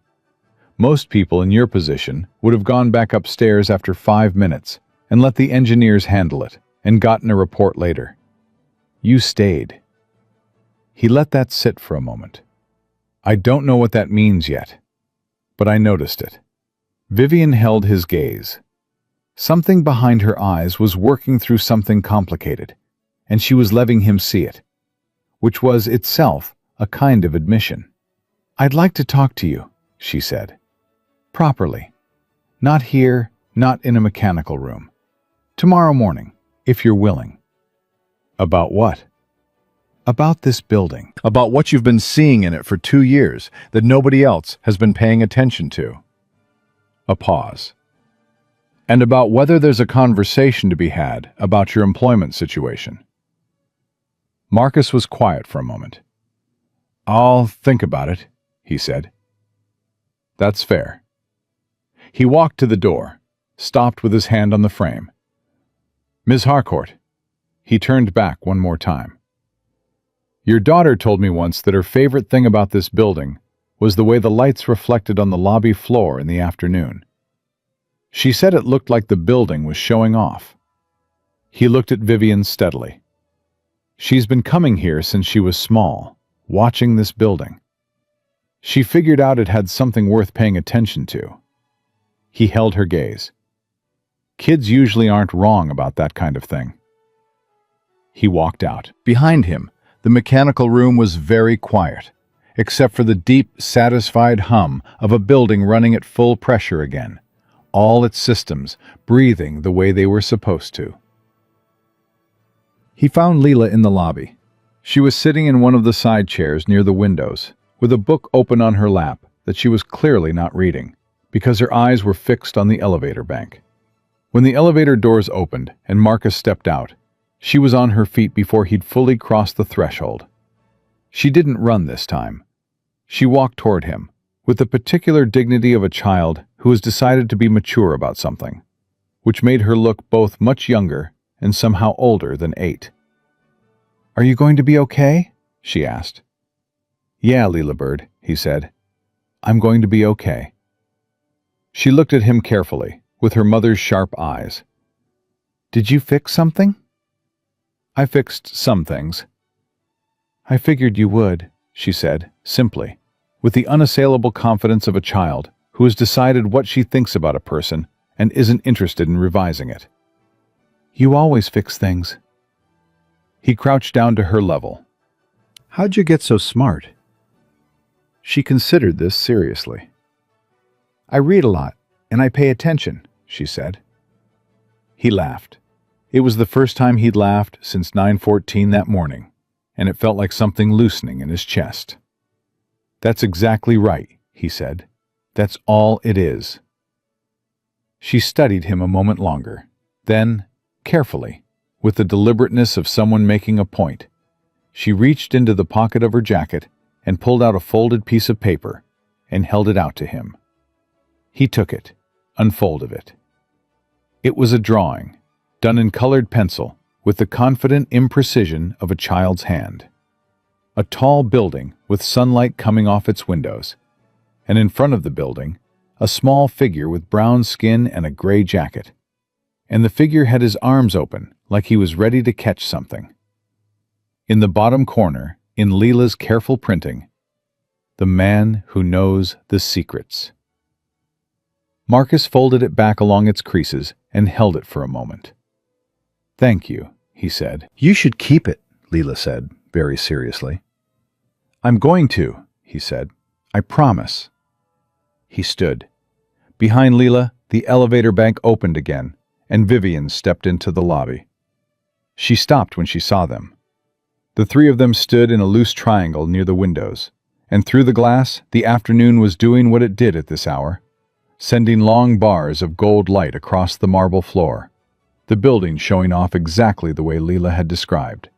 "Most people in your position would have gone back upstairs after 5 minutes and let the engineers handle it and gotten a report later. You stayed." He let that sit for a moment. "I don't know what that means yet, but I noticed it." Vivian held his gaze. Something behind her eyes was working through something complicated, and she was letting him see it, which was itself a kind of admission. "I'd like to talk to you," she said. "Properly. Not here, not in a mechanical room. Tomorrow morning, if you're willing." "About what?" "About this building. About what you've been seeing in it for 2 years that nobody else has been paying attention to." A pause. "And about whether there's a conversation to be had about your employment situation." Marcus was quiet for a moment. "I'll think about it," he said. "That's fair." He walked to the door, stopped with his hand on the frame. "Ms. Harcourt." He turned back one more time. "Your daughter told me once that her favorite thing about this building was the way the lights reflected on the lobby floor in the afternoon. She said it looked like the building was showing off." He looked at Vivian steadily. "She's been coming here since she was small, watching this building. She figured out it had something worth paying attention to." He held her gaze. "Kids usually aren't wrong about that kind of thing." He walked out. Behind him, the mechanical room was very quiet, except for the deep, satisfied hum of a building running at full pressure again, all its systems breathing the way they were supposed to. He found Leela in the lobby. She was sitting in one of the side chairs near the windows, with a book open on her lap that she was clearly not reading, because her eyes were fixed on the elevator bank. When the elevator doors opened and Marcus stepped out, she was on her feet before he'd fully crossed the threshold. She didn't run this time. She walked toward him, with the particular dignity of a child who has decided to be mature about something, which made her look both much younger and somehow older than 8. "Are you going to be okay?" she asked. "Yeah, Leela Bird," he said. "I'm going to be okay." She looked at him carefully, with her mother's sharp eyes. "Did you fix something?" "I fixed some things." "I figured you would," she said, simply, with the unassailable confidence of a child who has decided what she thinks about a person and isn't interested in revising it. "You always fix things." He crouched down to her level. "How'd you get so smart?" She considered this seriously. "I read a lot. and I pay attention," she said. He laughed. It was the first time he'd laughed since 9:14 that morning, and it felt like something loosening in his chest. "That's exactly right," he said. "That's all it is." She studied him a moment longer. Then, carefully, with the deliberateness of someone making a point, she reached into the pocket of her jacket and pulled out a folded piece of paper and held it out to him. He took it, unfolded it. It was a drawing, done in colored pencil, with the confident imprecision of a child's hand. A tall building with sunlight coming off its windows, and in front of the building, a small figure with brown skin and a gray jacket. And the figure had his arms open, like he was ready to catch something. In the bottom corner, in Leela's careful printing, "The man who knows the secrets." Marcus folded it back along its creases and held it for a moment. "Thank you," he said. "You should keep it," Leela said, very seriously. "I'm going to," he said. "I promise." He stood. Behind Leela, the elevator bank opened again, and Vivian stepped into the lobby. She stopped when she saw them. The three of them stood in a loose triangle near the windows, and through the glass, the afternoon was doing what it did at this hour, sending long bars of gold light across the marble floor, the building showing off exactly the way Leela had described.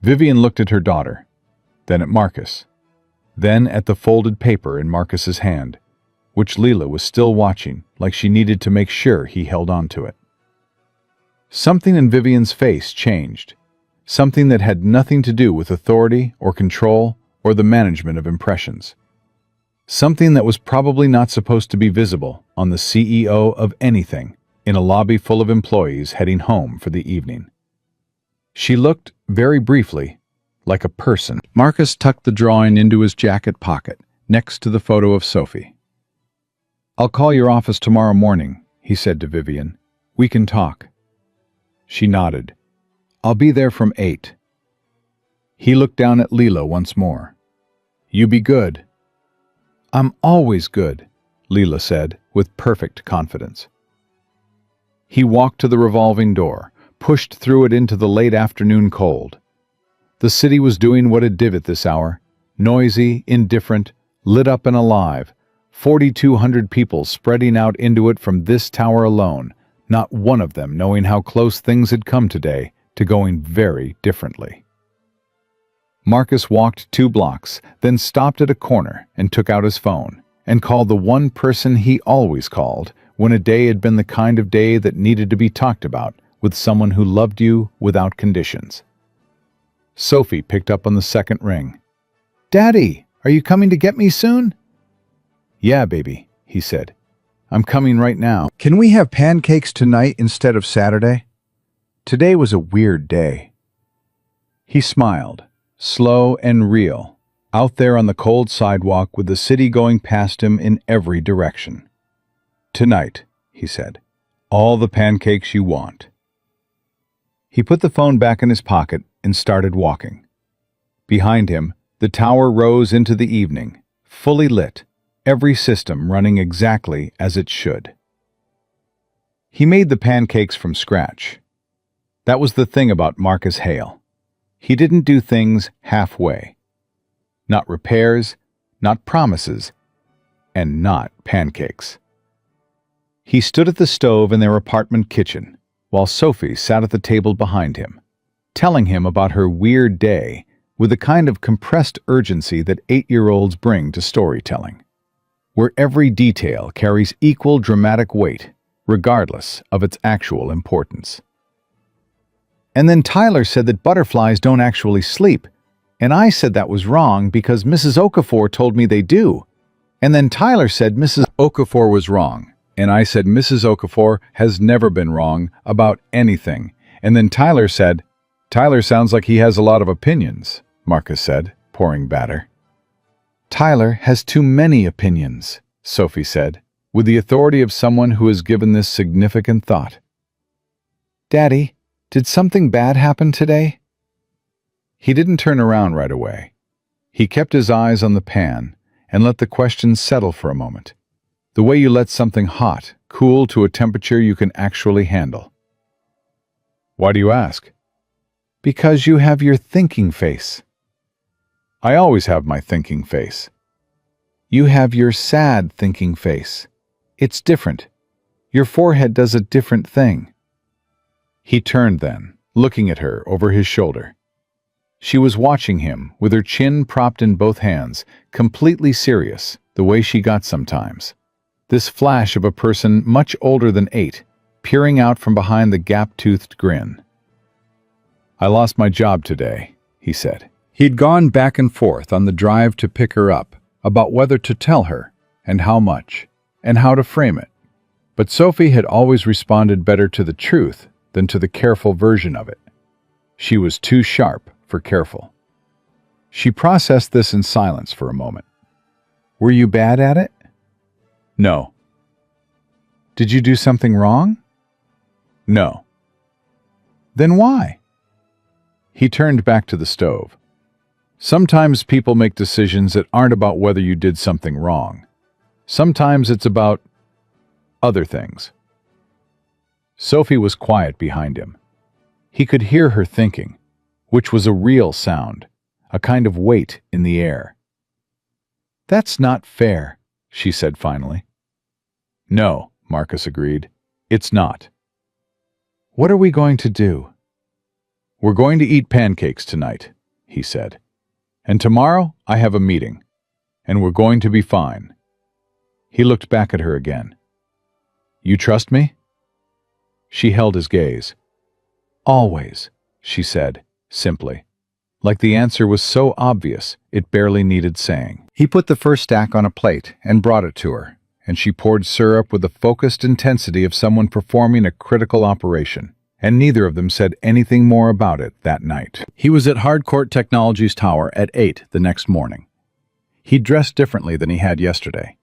Vivian looked at her daughter, then at Marcus, then at the folded paper in Marcus's hand, which Leela was still watching like she needed to make sure he held on to it. Something in Vivian's face changed, something that had nothing to do with authority or control or the management of impressions. Something that was probably not supposed to be visible on the CEO of anything in a lobby full of employees heading home for the evening. She looked, very briefly, like a person. Marcus tucked the drawing into his jacket pocket, next to the photo of Sophie. "I'll call your office tomorrow morning," he said to Vivian. "We can talk." She nodded. "I'll be there from 8. He looked down at Leela once more. "You be good." "I'm always good," Leela said, with perfect confidence. He walked to the revolving door, pushed through it into the late afternoon cold. The city was doing what it did at this hour, noisy, indifferent, lit up and alive, 4,200 people spreading out into it from this tower alone, not one of them knowing how close things had come today to going very differently. Marcus walked 2 blocks, then stopped at a corner and took out his phone and called the one person he always called when a day had been the kind of day that needed to be talked about with someone who loved you without conditions. Sophie picked up on the second ring. "Daddy, are you coming to get me soon?" "Yeah, baby," he said. "I'm coming right now." "Can we have pancakes tonight instead of Saturday? Today was a weird day." He smiled, slow and real, out there on the cold sidewalk with the city going past him in every direction. "Tonight," he said. "All the pancakes you want." He put the phone back in his pocket and started walking. Behind him, the tower rose into the evening, fully lit, every system running exactly as it should. He made the pancakes from scratch. That was the thing about Marcus Hale. He didn't do things halfway. Not repairs, not promises, and not pancakes. He stood at the stove in their apartment kitchen, while Sophie sat at the table behind him, telling him about her weird day with the kind of compressed urgency that 8-year-olds bring to storytelling, where every detail carries equal dramatic weight, regardless of its actual importance. "And then Tyler said that butterflies don't actually sleep, and I said that was wrong because Mrs. Okafor told me they do. And then Tyler said Mrs. Okafor was wrong, and I said Mrs. Okafor has never been wrong about anything. And then Tyler said, Tyler sounds like he has a lot of opinions," Marcus said, pouring batter. "Tyler has too many opinions," Sophie said, with the authority of someone who has given this significant thought. "Daddy, did something bad happen today?" He didn't turn around right away. He kept his eyes on the pan and let the question settle for a moment. The way you let something hot cool to a temperature you can actually handle. Why do you ask? Because you have your thinking face. I always have my thinking face. You have your sad thinking face. It's different. Your forehead does a different thing. He turned then, looking at her over his shoulder. She was watching him, with her chin propped in both hands, completely serious, the way she got sometimes. This flash of a person much older than 8, peering out from behind the gap-toothed grin. I lost my job today, he said. He'd gone back and forth on the drive to pick her up, about whether to tell her, and how much, and how to frame it. But Sophie had always responded better to the truth than to the careful version of it. She was too sharp for careful. She processed this in silence for a moment. Were you bad at it? No. Did you do something wrong? No. Then why? He turned back to the stove. Sometimes people make decisions that aren't about whether you did something wrong. Sometimes it's about other things. Sophie was quiet behind him. He could hear her thinking, which was a real sound, a kind of weight in the air. That's not fair, she said finally. No, Marcus agreed. It's not. What are we going to do? We're going to eat pancakes tonight, he said. And tomorrow I have a meeting, and we're going to be fine. He looked back at her again. You trust me? She held his gaze. Always, she said, simply, like the answer was so obvious it barely needed saying. He put the first stack on a plate and brought it to her, and she poured syrup with the focused intensity of someone performing a critical operation, and neither of them said anything more about it that night. He was at Hardcourt Technologies Tower at 8 the next morning. He dressed differently than he had yesterday.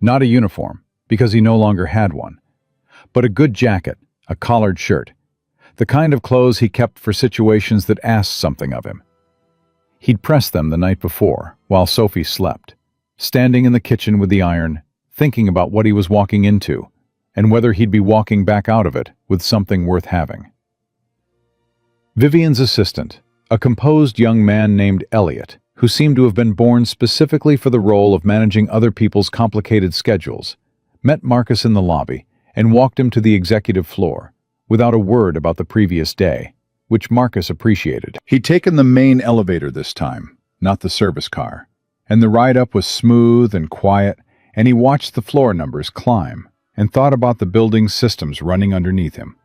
Not a uniform, because he no longer had one, but a good jacket, a collared shirt, the kind of clothes he kept for situations that asked something of him. He'd pressed them the night before, while Sophie slept, standing in the kitchen with the iron, thinking about what he was walking into, and whether he'd be walking back out of it with something worth having. Vivian's assistant, a composed young man named Elliot, who seemed to have been born specifically for the role of managing other people's complicated schedules, met Marcus in the lobby and walked him to the executive floor, without a word about the previous day, which Marcus appreciated. He'd taken the main elevator this time, not the service car, and the ride up was smooth and quiet, and he watched the floor numbers climb and thought about the building's systems running underneath him,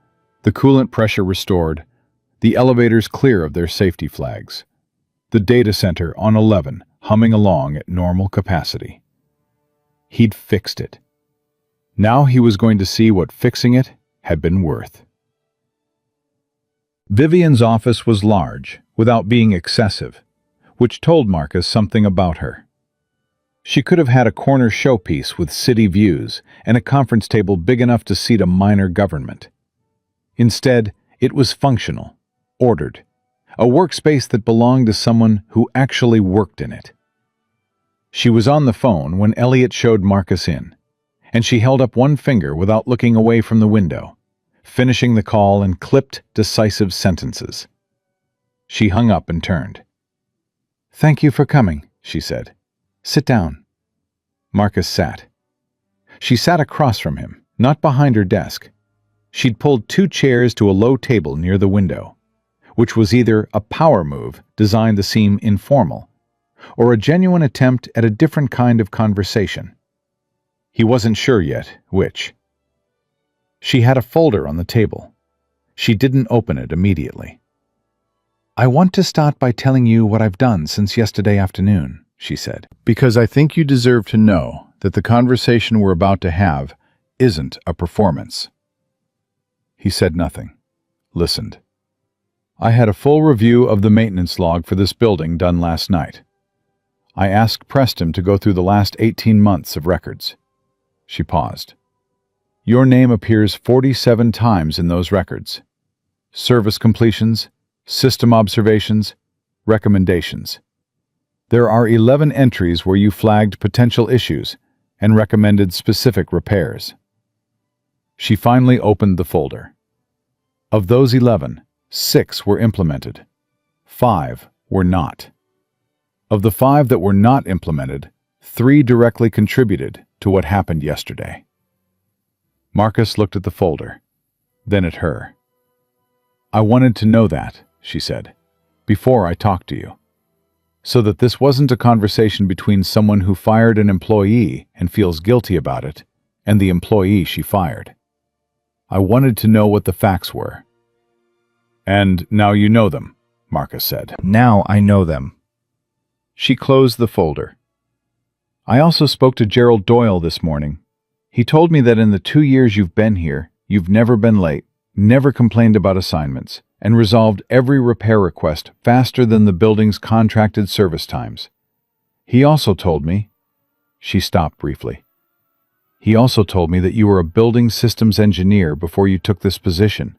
the coolant pressure restored, the elevators clear of their safety flags, the data center on 11 humming along at normal capacity. He'd fixed it. Now he was going to see what fixing it had been worth. Vivian's office was large, without being excessive, which told Marcus something about her. She could have had a corner showpiece with city views and a conference table big enough to seat a minor government. Instead, it was functional, ordered, a workspace that belonged to someone who actually worked in it. She was on the phone when Elliot showed Marcus in, and she held up one finger without looking away from the window, finishing the call in clipped, decisive sentences. She hung up and turned. "Thank you for coming," she said. "Sit down." Marcus sat. She sat across from him, not behind her desk. She'd pulled 2 chairs to a low table near the window, which was either a power move designed to seem informal, or a genuine attempt at a different kind of conversation. He wasn't sure yet which. She had a folder on the table. She didn't open it immediately. "I want to start by telling you what I've done since yesterday afternoon," she said, "because I think you deserve to know that the conversation we're about to have isn't a performance." He said nothing, listened. "I had a full review of the maintenance log for this building done last night. I asked Preston to go through the last 18 months of records." She paused. "Your name appears 47 times in those records. Service completions, system observations, recommendations. There are 11 entries where you flagged potential issues, and recommended specific repairs. She finally opened the folder. Of those 11, 6 were implemented. 5 were not. Of the 5 that were not implemented, 3 directly contributed to what happened yesterday. Marcus looked at the folder, then at her. "I wanted to know that," she said, "before I talked to you. So that this wasn't a conversation between someone who fired an employee and feels guilty about it and the employee she fired. I wanted to know what the facts were." "And now you know them," Marcus said. "Now I know them." She closed the folder. "I also spoke to Gerald Doyle this morning. He told me that in the 2 years you've been here, you've never been late, never complained about assignments, and resolved every repair request faster than the building's contracted service times. He also told me—" She stopped briefly. "He also told me that you were a building systems engineer before you took this position,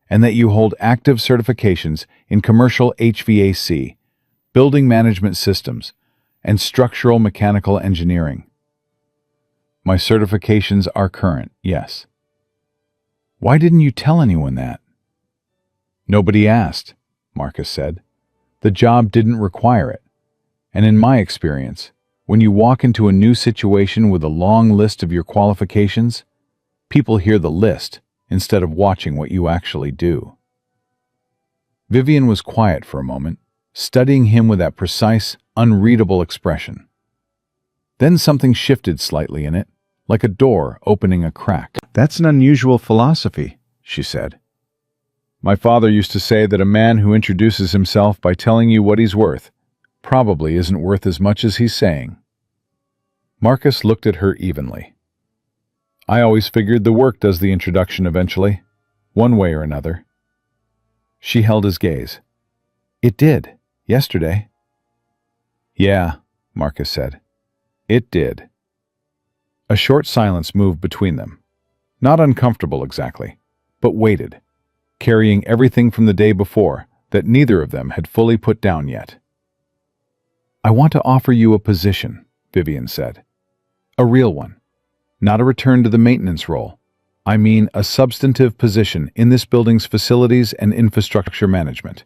and that you hold active certifications in commercial HVAC, building management systems, and structural mechanical engineering." "My certifications are current, yes." "Why didn't you tell anyone that?" "Nobody asked," Marcus said. "The job didn't require it. And in my experience, when you walk into a new situation with a long list of your qualifications, people hear the list instead of watching what you actually do." Vivian was quiet for a moment, studying him with that precise, unreadable expression. Then something shifted slightly in it, like a door opening a crack. "That's an unusual philosophy," she said. "My father used to say that a man who introduces himself by telling you what he's worth probably isn't worth as much as he's saying." Marcus looked at her evenly. "I always figured the work does the introduction eventually, one way or another." She held his gaze. "It did, yesterday." "Yeah," Marcus said. "It did." A short silence moved between them. Not uncomfortable exactly, but weighted, carrying everything from the day before that neither of them had fully put down yet. "I want to offer you a position," Vivian said. "A real one. Not a return to the maintenance role. I mean a substantive position in this building's facilities and infrastructure management.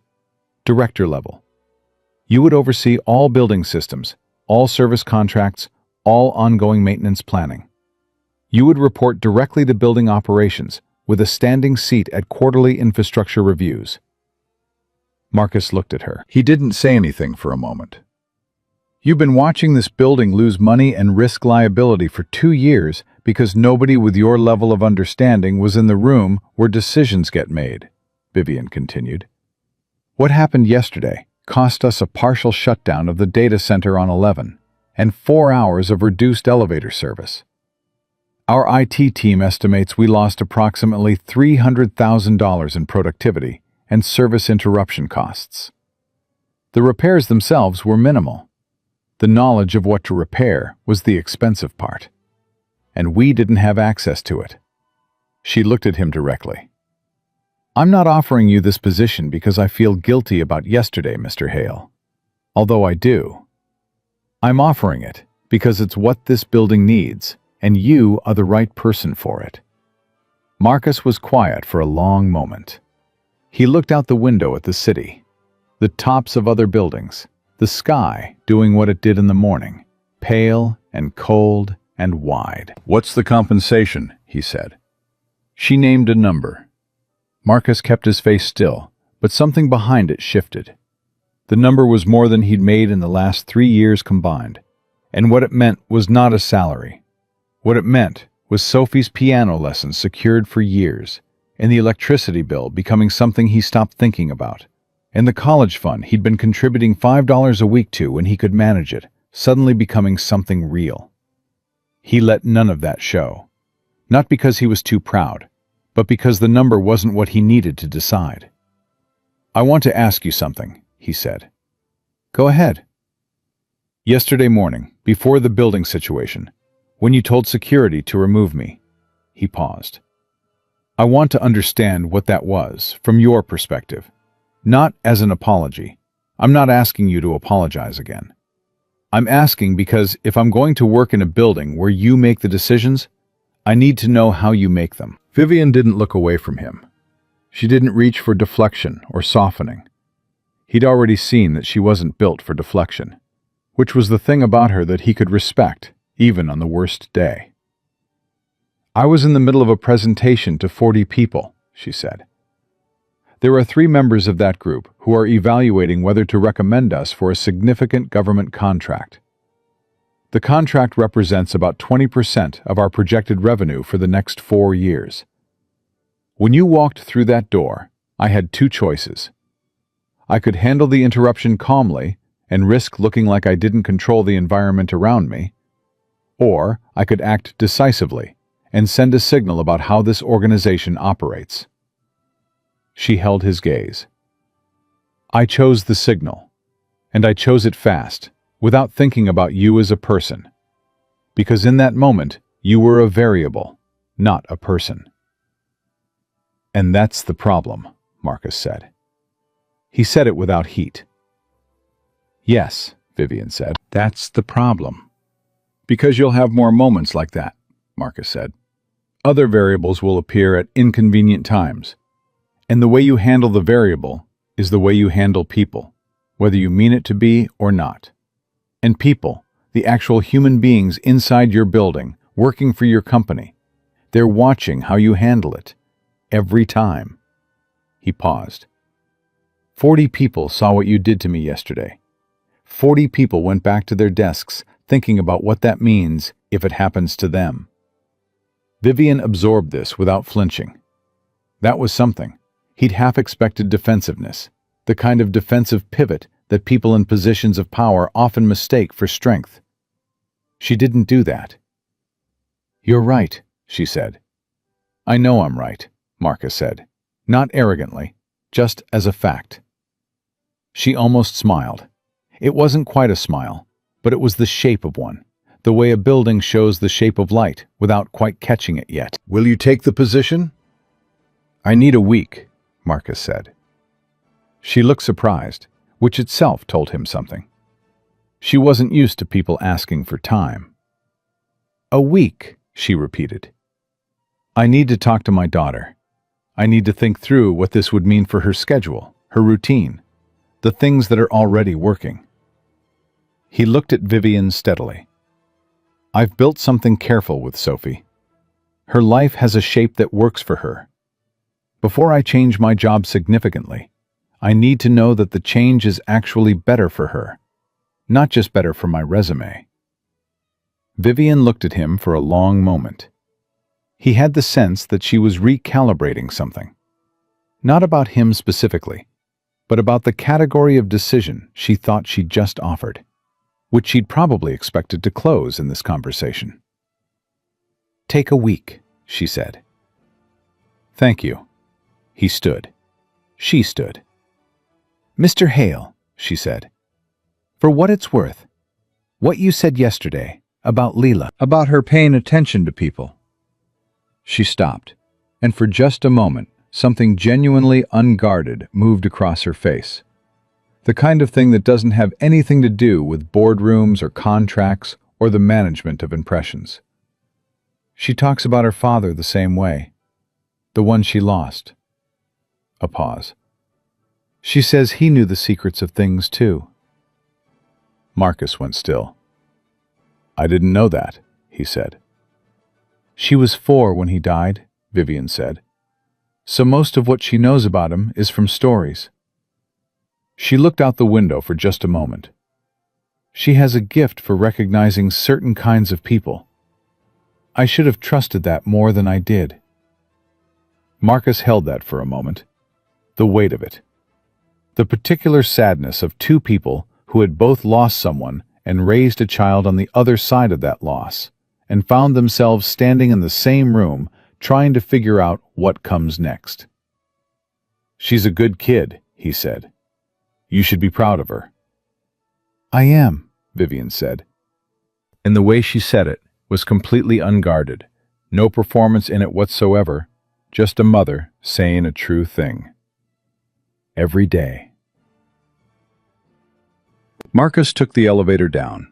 Director level. You would oversee all building systems, all service contracts, all ongoing maintenance planning. You would report directly to building operations, with a standing seat at quarterly infrastructure reviews." Marcus looked at her. He didn't say anything for a moment. "You've been watching this building lose money and risk liability for 2 years because nobody with your level of understanding was in the room where decisions get made," Vivian continued. "What happened yesterday cost us a partial shutdown of the data center on 11 and 4 hours of reduced elevator service. Our IT team estimates we lost approximately $300,000 in productivity and service interruption costs. The repairs themselves were minimal. The knowledge of what to repair was the expensive part, and we didn't have access to it." She looked at him directly. "I'm not offering you this position because I feel guilty about yesterday, Mr. Hale. Although I do. I'm offering it because it's what this building needs, and you are the right person for it." Marcus was quiet for a long moment. He looked out the window at the city, the tops of other buildings, the sky doing what it did in the morning, pale and cold and wide. "What's the compensation?" he said. She named a number. Marcus kept his face still, but something behind it shifted. The number was more than he'd made in the last 3 years combined, and what it meant was not a salary. What it meant was Sophie's piano lessons secured for years, and the electricity bill becoming something he stopped thinking about, and the college fund he'd been contributing $5 a week to when he could manage it, suddenly becoming something real. He let none of that show, not because he was too proud, but because the number wasn't what he needed to decide. "I want to ask you something," he said. "Go ahead." "Yesterday morning, before the building situation, when you told security to remove me," he paused. "I want to understand what that was, from your perspective. Not as an apology. I'm not asking you to apologize again. I'm asking because if I'm going to work in a building where you make the decisions, I need to know how you make them. Vivian didn't look away from him. She didn't reach for deflection or softening. He'd already seen that she wasn't built for deflection, which was the thing about her that he could respect, even on the worst day. I was in the middle of a presentation to 40 people, she said. There are 3 members of that group who are evaluating whether to recommend us for a significant government contract. The contract represents about 20% of our projected revenue for the next 4 years. When you walked through that door, I had 2 choices. I could handle the interruption calmly and risk looking like I didn't control the environment around me, or I could act decisively and send a signal about how this organization operates. She held his gaze. I chose the signal, and I chose it fast, without thinking about you as a person. Because in that moment, you were a variable, not a person. And that's the problem, Marcus said. He said it without heat. Yes, Vivian said, that's the problem. Because you'll have more moments like that, Marcus said. Other variables will appear at inconvenient times. And the way you handle the variable is the way you handle people, whether you mean it to be or not. And people, the actual human beings inside your building, working for your company, they're watching how you handle it. Every time. He paused. 40 people saw what you did to me yesterday. 40 people went back to their desks thinking about what that means if it happens to them. Vivian absorbed this without flinching. That was something. He'd half expected defensiveness, the kind of defensive pivot that people in positions of power often mistake for strength. She didn't do that. You're right, she said. I know I'm right, Marcus said, not arrogantly, just as a fact. She almost smiled. It wasn't quite a smile, but it was the shape of one, the way a building shows the shape of light without quite catching it yet. Will you take the position? I need a week, Marcus said. She looked surprised, which itself told him something. She wasn't used to people asking for time. A week, she repeated. I need to talk to my daughter. I need to think through what this would mean for her schedule, her routine, the things that are already working. He looked at Vivian steadily. I've built something careful with Sophie. Her life has a shape that works for her. Before I change my job significantly, I need to know that the change is actually better for her, not just better for my resume. Vivian looked at him for a long moment. He had the sense that she was recalibrating something. Not about him specifically, but about the category of decision she thought she'd just offered, which she'd probably expected to close in this conversation. Take a week, she said. Thank you. He stood. She stood. Mr. Hale, she said, for what it's worth, what you said yesterday about Leela, about her paying attention to people. She stopped, and for just a moment, something genuinely unguarded moved across her face. The kind of thing that doesn't have anything to do with boardrooms or contracts or the management of impressions. She talks about her father the same way, the one she lost. A pause. She says he knew the secrets of things too. Marcus went still. I didn't know that, he said. She was 4 when he died, Vivian said. So most of what she knows about him is from stories. She looked out the window for just a moment. She has a gift for recognizing certain kinds of people. I should have trusted that more than I did. Marcus held that for a moment. The weight of it. The particular sadness of 2 people who had both lost someone and raised a child on the other side of that loss, and found themselves standing in the same room trying to figure out what comes next. She's a good kid, he said. You should be proud of her. I am, Vivian said. And the way she said it was completely unguarded, no performance in it whatsoever, just a mother saying a true thing. Every day. Marcus took the elevator down,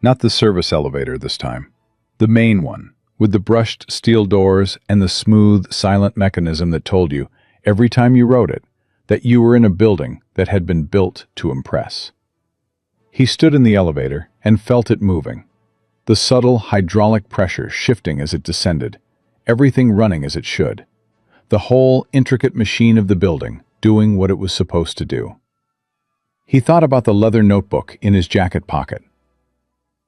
Not the service elevator this time. The main one, with the brushed steel doors and the smooth, silent mechanism that told you, every time you rode it, that you were in a building that had been built to impress. He stood in the elevator and felt it moving. The subtle hydraulic pressure shifting as it descended, everything running as it should. The whole intricate machine of the building doing what it was supposed to do. He thought about the leather notebook in his jacket pocket.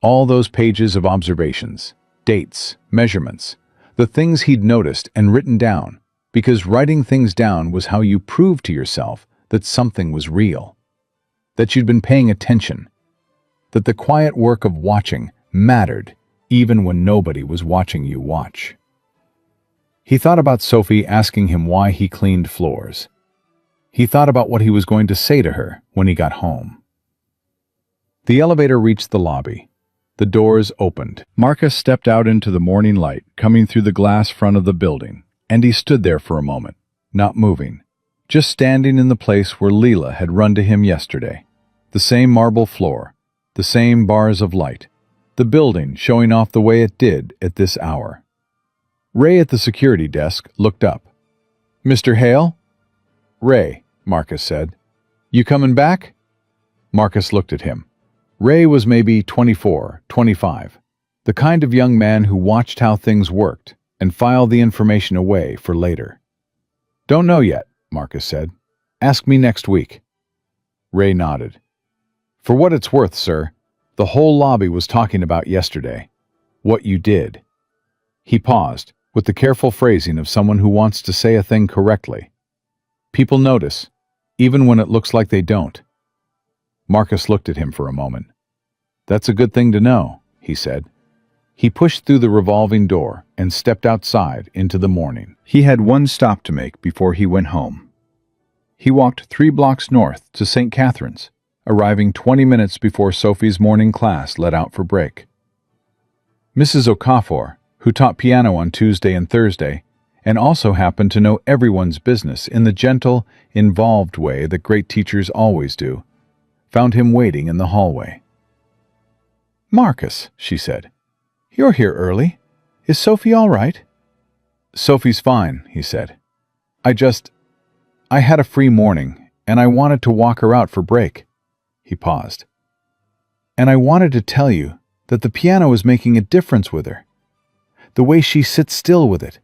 All those pages of observations, dates, measurements, the things he'd noticed and written down, because writing things down was how you proved to yourself that something was real, that you'd been paying attention, that the quiet work of watching mattered even when nobody was watching you watch. He thought about Sophie asking him why he cleaned floors. He thought about what he was going to say to her when he got home. The elevator reached the lobby. The doors opened. Marcus stepped out into the morning light coming through the glass front of the building, and he stood there for a moment, not moving, just standing in the place where Leela had run to him yesterday. The same marble floor, the same bars of light, the building showing off the way it did at this hour. Ray at the security desk looked up. "Mr. Hale?" "Ray," Marcus said. "You coming back?" Marcus looked at him. Ray was maybe 24, 25, the kind of young man who watched how things worked and filed the information away for later. "Don't know yet," Marcus said. "Ask me next week." Ray nodded. "For what it's worth, sir, the whole lobby was talking about yesterday. What you did." He paused, with the careful phrasing of someone who wants to say a thing correctly. "People notice, even when it looks like they don't." Marcus looked at him for a moment. "That's a good thing to know," he said. He pushed through the revolving door and stepped outside into the morning. He had one stop to make before he went home. He walked 3 blocks north to St. Catherine's, arriving 20 minutes before Sophie's morning class let out for break. Mrs. Okafor, who taught piano on Tuesday and Thursday, and also happened to know everyone's business in the gentle, involved way that great teachers always do, found him waiting in the hallway. "Marcus," she said, "you're here early. Is Sophie all right?" "Sophie's fine," he said. I had a free morning, and I wanted to walk her out for break." He paused. "And I wanted to tell you that the piano is making a difference with her. The way she sits still with it,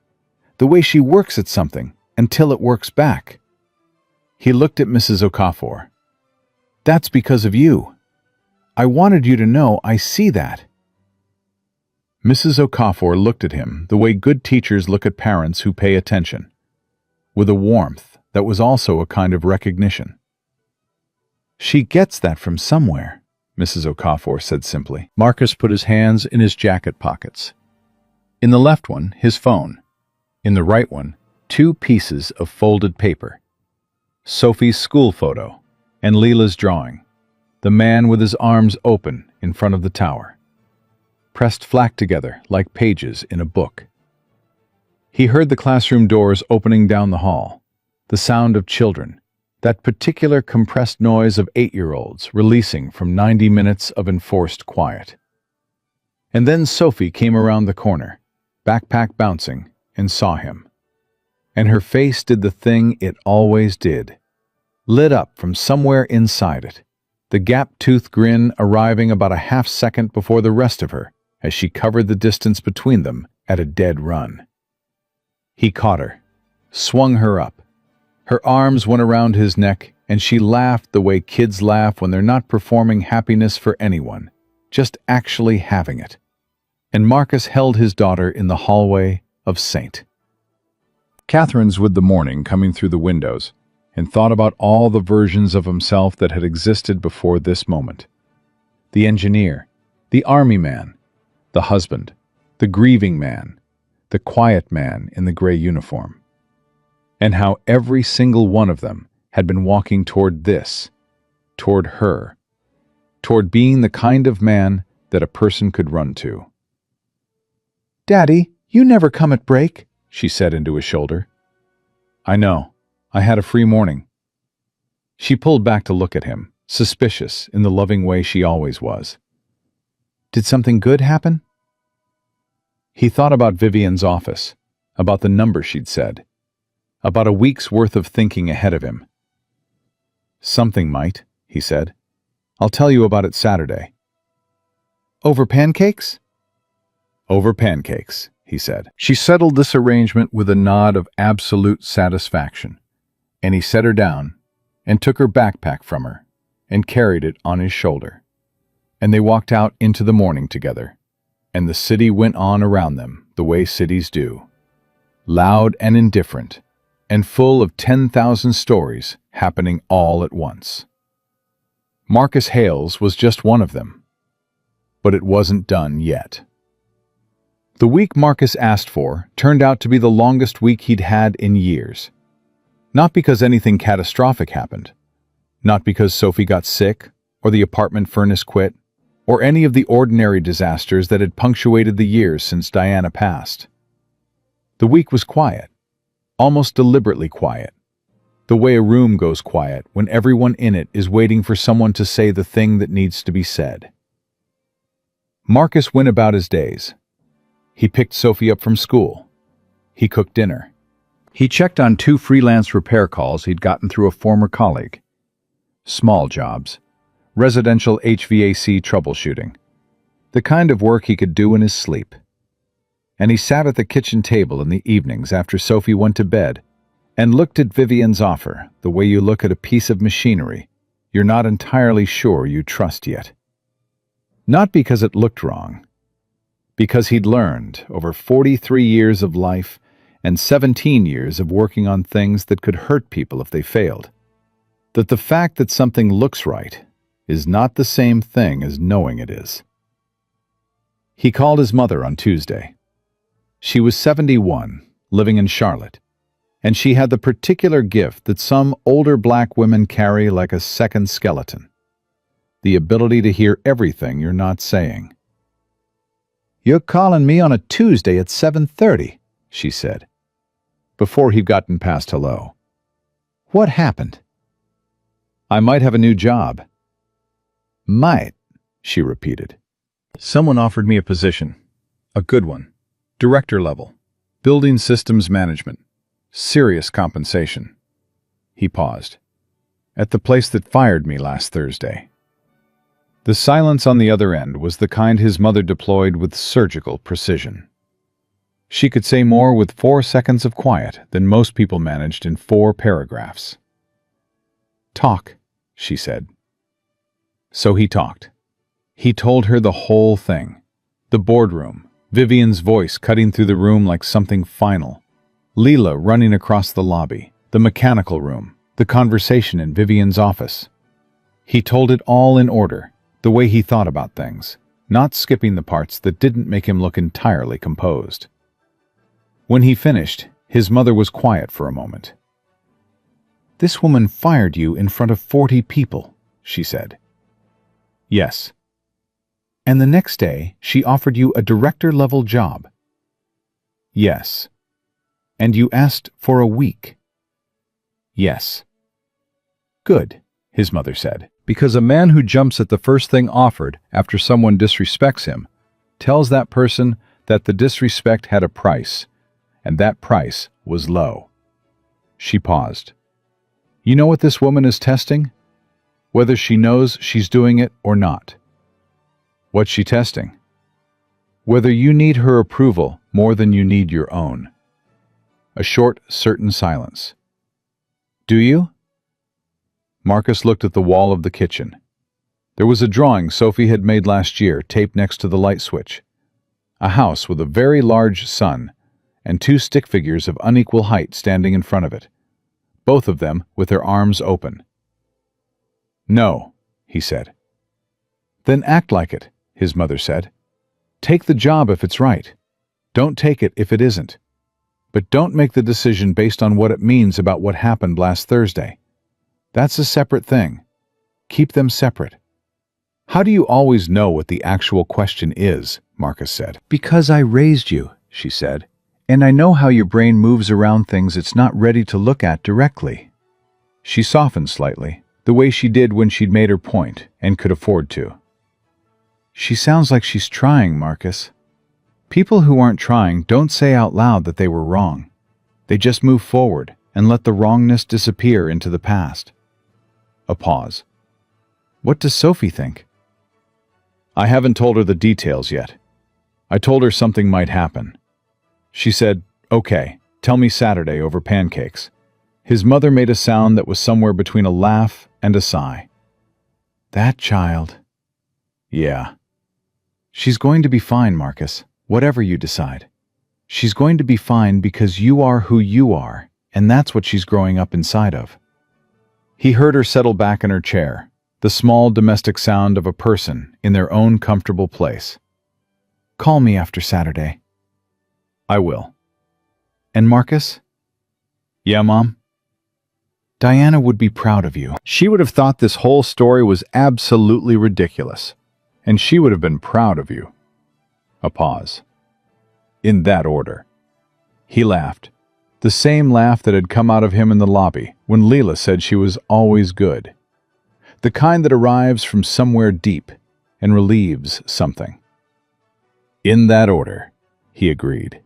the way she works at something until it works back." He looked at Mrs. Okafor. "That's because of you. I wanted you to know I see that." Mrs. Okafor looked at him the way good teachers look at parents who pay attention, with a warmth that was also a kind of recognition. "She gets that from somewhere," Mrs. Okafor said simply. Marcus put his hands in his jacket pockets. In the left one, his phone. In the right one, 2 pieces of folded paper. Sophie's school photo and Leela's drawing, the man with his arms open in front of the tower, pressed flat together like pages in a book. He heard the classroom doors opening down the hall, the sound of children, that particular compressed noise of 8-year-olds releasing from 90 minutes of enforced quiet. And then Sophie came around the corner, backpack bouncing, and saw him. And her face did the thing it always did, lit up from somewhere inside it, the gap-toothed grin arriving about a half-second before the rest of her as she covered the distance between them at a dead run. He caught her, swung her up. Her arms went around his neck, and she laughed the way kids laugh when they're not performing happiness for anyone, just actually having it. And Marcus held his daughter in the hallway of St. Catherine's with the morning coming through the windows, and thought about all the versions of himself that had existed before this moment. The engineer, the army man, the husband, the grieving man, the quiet man in the gray uniform. And how every single one of them had been walking toward this, toward her, toward being the kind of man that a person could run to. "Daddy, you never come at break," she said into his shoulder. "I know. I had a free morning." She pulled back to look at him, suspicious in the loving way she always was. Did something good happen? He thought about Vivian's office, about the number she'd said, about a week's worth of thinking ahead of him. Something might, he said. I'll tell you about it Saturday. Over pancakes? Over pancakes, he said. She settled this arrangement with a nod of absolute satisfaction, and he set her down and took her backpack from her and carried it on his shoulder. And they walked out into the morning together, and the city went on around them the way cities do, loud and indifferent, and full of 10,000 stories happening all at once. Marcus Hales was just one of them, but it wasn't done yet. The week Marcus asked for turned out to be the longest week he'd had in years. Not because anything catastrophic happened, not because Sophie got sick, or the apartment furnace quit, or any of the ordinary disasters that had punctuated the years since Diana passed. The week was quiet, almost deliberately quiet, the way a room goes quiet when everyone in it is waiting for someone to say the thing that needs to be said. Marcus went about his days. He picked Sophie up from school. He cooked dinner. He checked on 2 freelance repair calls he'd gotten through a former colleague. Small jobs. Residential HVAC troubleshooting. The kind of work he could do in his sleep. And he sat at the kitchen table in the evenings after Sophie went to bed and looked at Vivian's offer the way you look at a piece of machinery you're not entirely sure you trust yet. Not because it looked wrong, because he'd learned over 43 years of life and 17 years of working on things that could hurt people if they failed, that the fact that something looks right is not the same thing as knowing it is. He called his mother on Tuesday. She was 71, living in Charlotte, and she had the particular gift that some older black women carry like a second skeleton: the ability to hear everything you're not saying. "You're calling me on a Tuesday at 7:30, she said, before he'd gotten past hello. "What happened?" "I might have a new job." "Might," she repeated. "Someone offered me a position. A good one. Director level. Building systems management. Serious compensation." He paused. "At the place that fired me last Thursday." The silence on the other end was the kind his mother deployed with surgical precision. She could say more with 4 seconds of quiet than most people managed in 4 paragraphs. "Talk," she said. So he talked. He told her the whole thing. The boardroom, Vivian's voice cutting through the room like something final, Leela running across the lobby, the mechanical room, the conversation in Vivian's office. He told it all in order, the way he thought about things, not skipping the parts that didn't make him look entirely composed. When he finished, his mother was quiet for a moment. "This woman fired you in front of 40 people, she said." "Yes." "And the next day, she offered you a director-level job." "Yes." "And you asked for a week." "Yes." "Good," his mother said, "because a man who jumps at the first thing offered after someone disrespects him tells that person that the disrespect had a price, and that price was low." She paused. "You know what this woman is testing? Whether she knows she's doing it or not." "What's she testing?" "Whether you need her approval more than you need your own." A short, certain silence. "Do you?" Marcus looked at the wall of the kitchen. There was a drawing Sophie had made last year taped next to the light switch. A house with a very large sun and 2 stick figures of unequal height standing in front of it, both of them with their arms open. "No," he said. "Then act like it," his mother said. "Take the job if it's right. Don't take it if it isn't. But don't make the decision based on what it means about what happened last Thursday. That's a separate thing. Keep them separate." "How do you always know what the actual question is?" Marcus said. "Because I raised you," she said, "and I know how your brain moves around things it's not ready to look at directly." She softened slightly, the way she did when she'd made her point and could afford to. She sounds like she's trying, Marcus. People who aren't trying don't say out loud that they were wrong. They just move forward and let the wrongness disappear into the past. A pause. What does Sophie think? I haven't told her the details yet. I told her something might happen. She said, "Okay, tell me Saturday over pancakes." His mother made a sound that was somewhere between a laugh and a sigh. That child. Yeah. She's going to be fine, Marcus, whatever you decide. She's going to be fine because you are who you are, and that's what she's growing up inside of. He heard her settle back in her chair, the small domestic sound of a person in their own comfortable place. Call me after Saturday. I will. And Marcus? Yeah, Mom? Diana would be proud of you. She would have thought this whole story was absolutely ridiculous, and she would have been proud of you. A pause. In that order. He laughed, the same laugh that had come out of him in the lobby when Leela said she was always good. The kind that arrives from somewhere deep and relieves something. In that order, he agreed.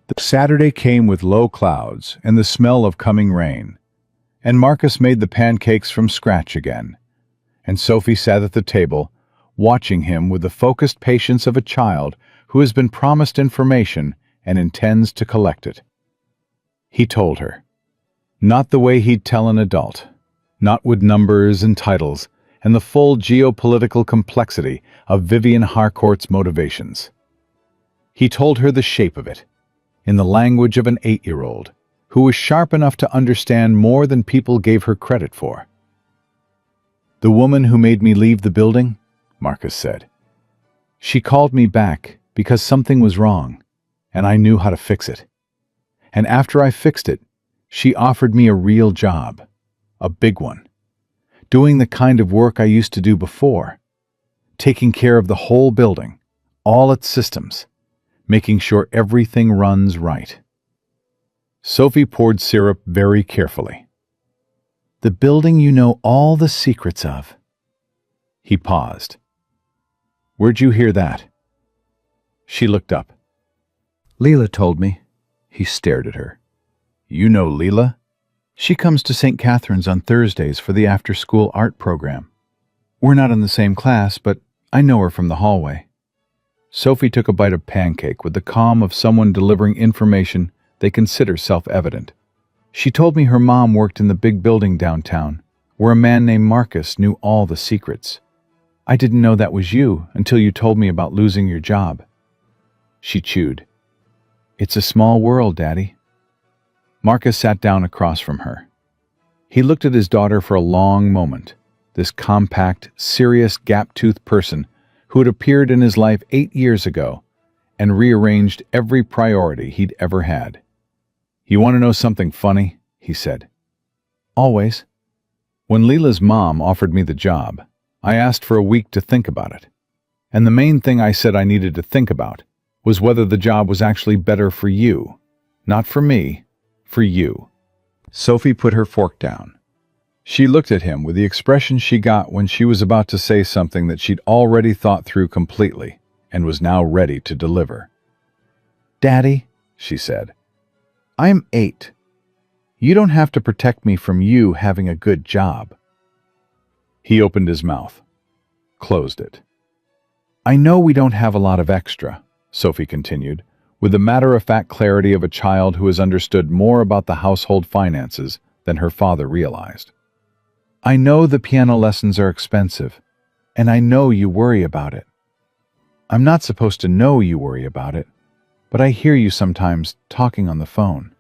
The Saturday came with low clouds and the smell of coming rain, and Marcus made the pancakes from scratch again, and Sophie sat at the table, watching him with the focused patience of a child who has been promised information and intends to collect it. He told her. Not the way he'd tell an adult, not with numbers and titles and the full geopolitical complexity of Vivian Harcourt's motivations. He told her the shape of it, in the language of an 8-year-old, who was sharp enough to understand more than people gave her credit for. The woman who made me leave the building, Marcus said. She called me back because something was wrong, and I knew how to fix it. And after I fixed it, she offered me a real job, a big one, doing the kind of work I used to do before, taking care of the whole building, all its systems, making sure everything runs right. Sophie poured syrup very carefully. The building you know all the secrets of. He paused. Where'd you hear that? She looked up. Leela told me. He stared at her. You know Leela? She comes to St. Catherine's on Thursdays for the after-school art program. We're not in the same class, but I know her from the hallway. Sophie took a bite of pancake with the calm of someone delivering information they consider self-evident. She told me her mom worked in the big building downtown, where a man named Marcus knew all the secrets. I didn't know that was you until you told me about losing your job. She chewed. It's a small world, Daddy. Marcus sat down across from her. He looked at his daughter for a long moment, this compact, serious, gap-toothed person who had appeared in his life 8 years ago and rearranged every priority he'd ever had. You want to know something funny? He said. Always. When Leela's mom offered me the job, I asked for a week to think about it. And the main thing I said I needed to think about was whether the job was actually better for you. Not for me, for you. Sophie put her fork down. She looked at him with the expression she got when she was about to say something that she'd already thought through completely and was now ready to deliver. Daddy, she said, I'm 8. You don't have to protect me from you having a good job. He opened his mouth, closed it. I know we don't have a lot of extra, Sophie continued, with the matter-of-fact clarity of a child who has understood more about the household finances than her father realized. I know the piano lessons are expensive, and I know you worry about it. I'm not supposed to know you worry about it, but I hear you sometimes talking on the phone.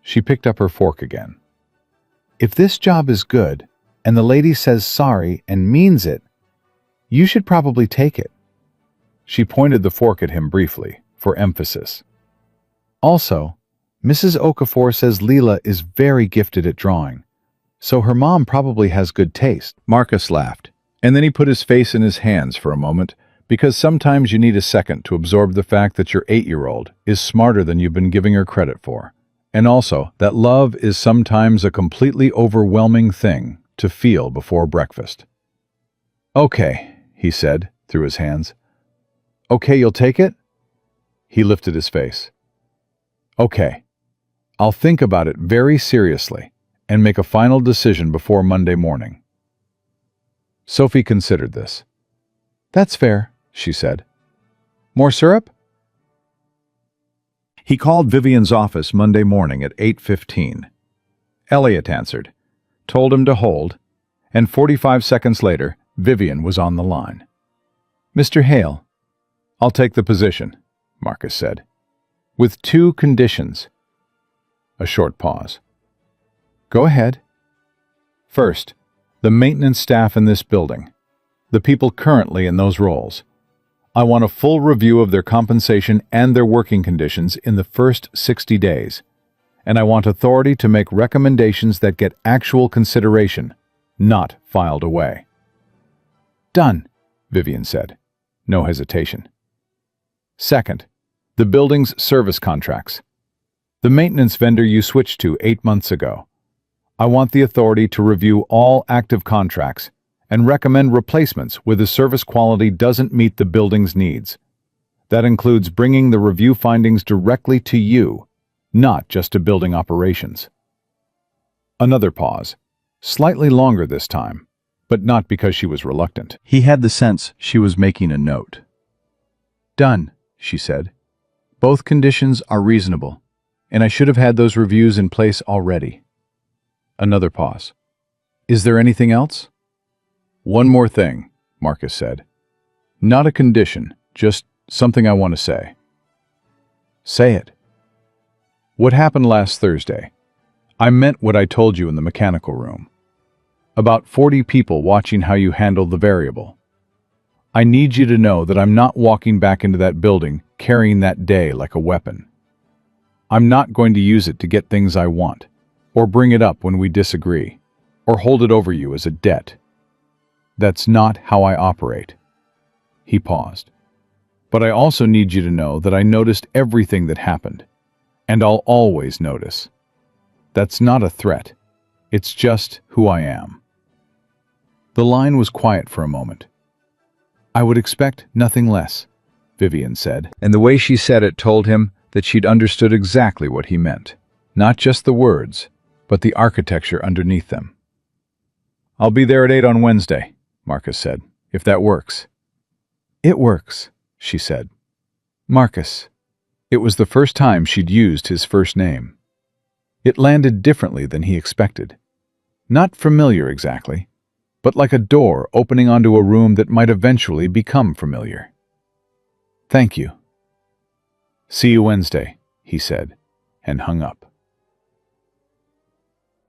She picked up her fork again. If this job is good, and the lady says sorry and means it, you should probably take it. She pointed the fork at him briefly, for emphasis. Also, Mrs. Okafor says Leela is very gifted at drawing, so her mom probably has good taste. Marcus laughed, and then he put his face in his hands for a moment, because sometimes you need a second to absorb the fact that your 8-year-old is smarter than you've been giving her credit for, and also that love is sometimes a completely overwhelming thing to feel before breakfast. Okay, he said, through his hands. Okay, you'll take it? He lifted his face. Okay, I'll think about it very seriously and make a final decision before Monday morning. Sophie considered this. That's fair, she said. More syrup? He called Vivian's office Monday morning at 8:15. Elliot answered, told him to hold, and 45 seconds later, Vivian was on the line. Mr. Hale, I'll take the position, Marcus said, with 2 conditions. A short pause. Go ahead. First, the maintenance staff in this building, the people currently in those roles. I want a full review of their compensation and their working conditions in the first 60 days, and I want authority to make recommendations that get actual consideration, not filed away. Done, Vivian said, no hesitation. Second, the building's service contracts. The maintenance vendor you switched to 8 months ago. I want the authority to review all active contracts and recommend replacements where the service quality doesn't meet the building's needs. That includes bringing the review findings directly to you, not just to building operations. Another pause, slightly longer this time, but not because she was reluctant. He had the sense she was making a note. Done, she said. Both conditions are reasonable, and I should have had those reviews in place already. Another pause. Is there anything else? One more thing, Marcus said. Not a condition, just something I want to say. Say it. What happened last Thursday? I meant what I told you in the mechanical room. About 40 people watching how you handle the variable. I need you to know that I'm not walking back into that building carrying that day like a weapon. I'm not going to use it to get things I want, or bring it up when we disagree, or hold it over you as a debt. That's not how I operate. He paused. But I also need you to know that I noticed everything that happened, and I'll always notice. That's not a threat. It's just who I am. The line was quiet for a moment. I would expect nothing less, Vivian said, and the way she said it told him that she'd understood exactly what he meant. Not just the words, but the architecture underneath them. I'll be there at 8 on Wednesday, Marcus said, if that works. It works, she said. Marcus. It was the first time she'd used his first name. It landed differently than he expected. Not familiar exactly, but like a door opening onto a room that might eventually become familiar. Thank you. See you Wednesday, he said, and hung up.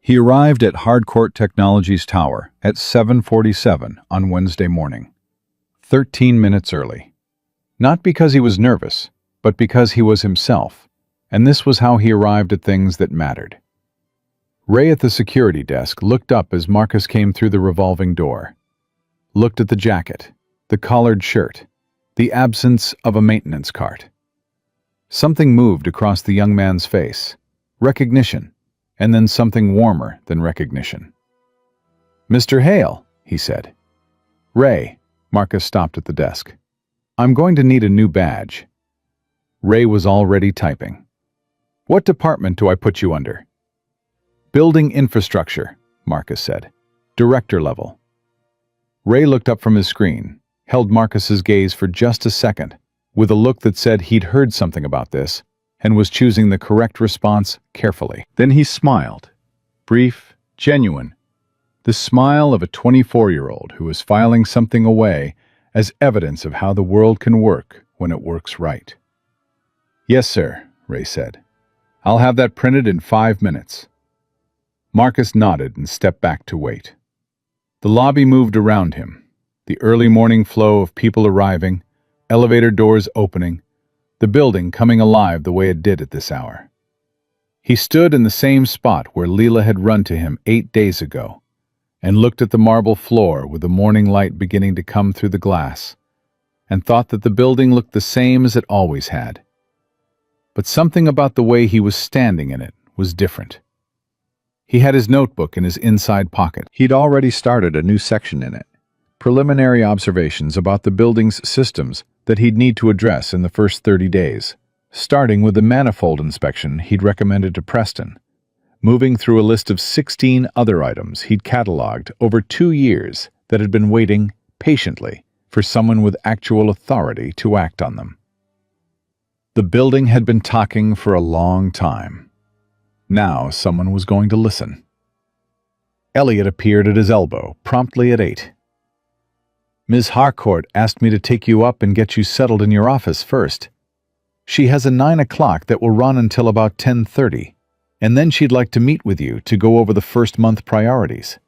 He arrived at Hardcourt Technologies Tower at 7:47 on Wednesday morning, 13 minutes early. Not because he was nervous, but because he was himself, and this was how he arrived at things that mattered. Ray at the security desk looked up as Marcus came through the revolving door. Looked at the jacket, the collared shirt, the absence of a maintenance cart. Something moved across the young man's face. Recognition, and then something warmer than recognition. Mr. Hale, he said. Ray, Marcus stopped at the desk. I'm going to need a new badge. Ray was already typing. What department do I put you under? Building infrastructure, Marcus said. Director level. Ray looked up from his screen, held Marcus's gaze for just a second, with a look that said he'd heard something about this, and was choosing the correct response carefully. Then he smiled. Brief, genuine. The smile of a 24-year-old who is filing something away as evidence of how the world can work when it works right. Yes, sir, Ray said. I'll have that printed in 5 minutes. Marcus nodded and stepped back to wait. The lobby moved around him, the early morning flow of people arriving, elevator doors opening, the building coming alive the way it did at this hour. He stood in the same spot where Leela had run to him 8 days ago, and looked at the marble floor with the morning light beginning to come through the glass, and thought that the building looked the same as it always had. But something about the way he was standing in it was different. He had his notebook in his inside pocket. He'd already started a new section in it, preliminary observations about the building's systems that he'd need to address in the first 30 days, starting with the manifold inspection he'd recommended to Preston, moving through a list of 16 other items he'd cataloged over 2 years that had been waiting patiently for someone with actual authority to act on them. The building had been talking for a long time. Now someone was going to listen. Elliot appeared at his elbow, promptly at 8. "Ms. Harcourt asked me to take you up and get you settled in your office first. She has a 9 o'clock that will run until about 10:30, and then she'd like to meet with you to go over the first month priorities."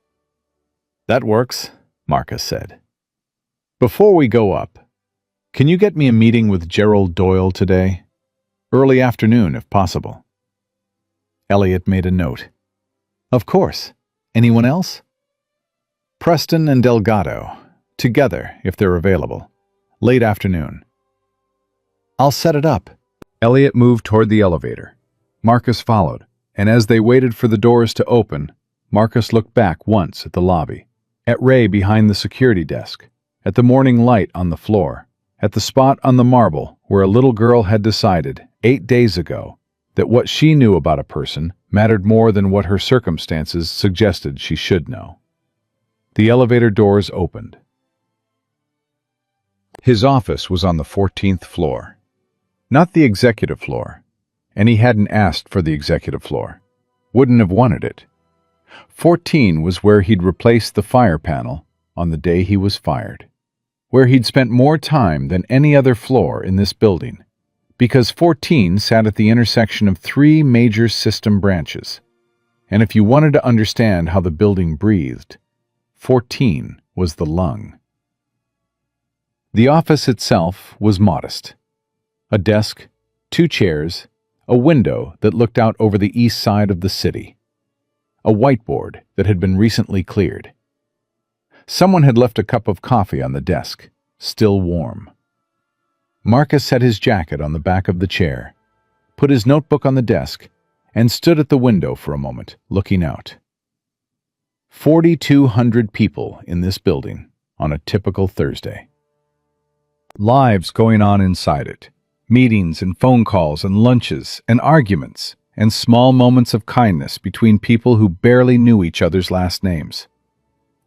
"That works," Marcus said. "Before we go up, can you get me a meeting with Gerald Doyle today? Early afternoon, if possible." Elliot made a note. "Of course. Anyone else?" "Preston and Delgado. Together, if they're available. Late afternoon." "I'll set it up." Elliot moved toward the elevator. Marcus followed, and as they waited for the doors to open, Marcus looked back once at the lobby, at Ray behind the security desk, at the morning light on the floor, at the spot on the marble where a little girl had decided 8 days ago that what she knew about a person mattered more than what her circumstances suggested she should know. The elevator doors opened. His office was on the 14th floor. Not the executive floor, and he hadn't asked for the executive floor. Wouldn't have wanted it. 14 was where he'd replaced the fire panel on the day he was fired, where he'd spent more time than any other floor in this building, because 14 sat at the intersection of 3 major system branches. And if you wanted to understand how the building breathed, 14 was the lung. The office itself was modest. A desk, 2 chairs, a window that looked out over the east side of the city, a whiteboard that had been recently cleared. Someone had left a cup of coffee on the desk, still warm. Marcus set his jacket on the back of the chair, put his notebook on the desk, and stood at the window for a moment, looking out. 4,200 people in this building on a typical Thursday. Lives going on inside it. Meetings and phone calls and lunches and arguments and small moments of kindness between people who barely knew each other's last names.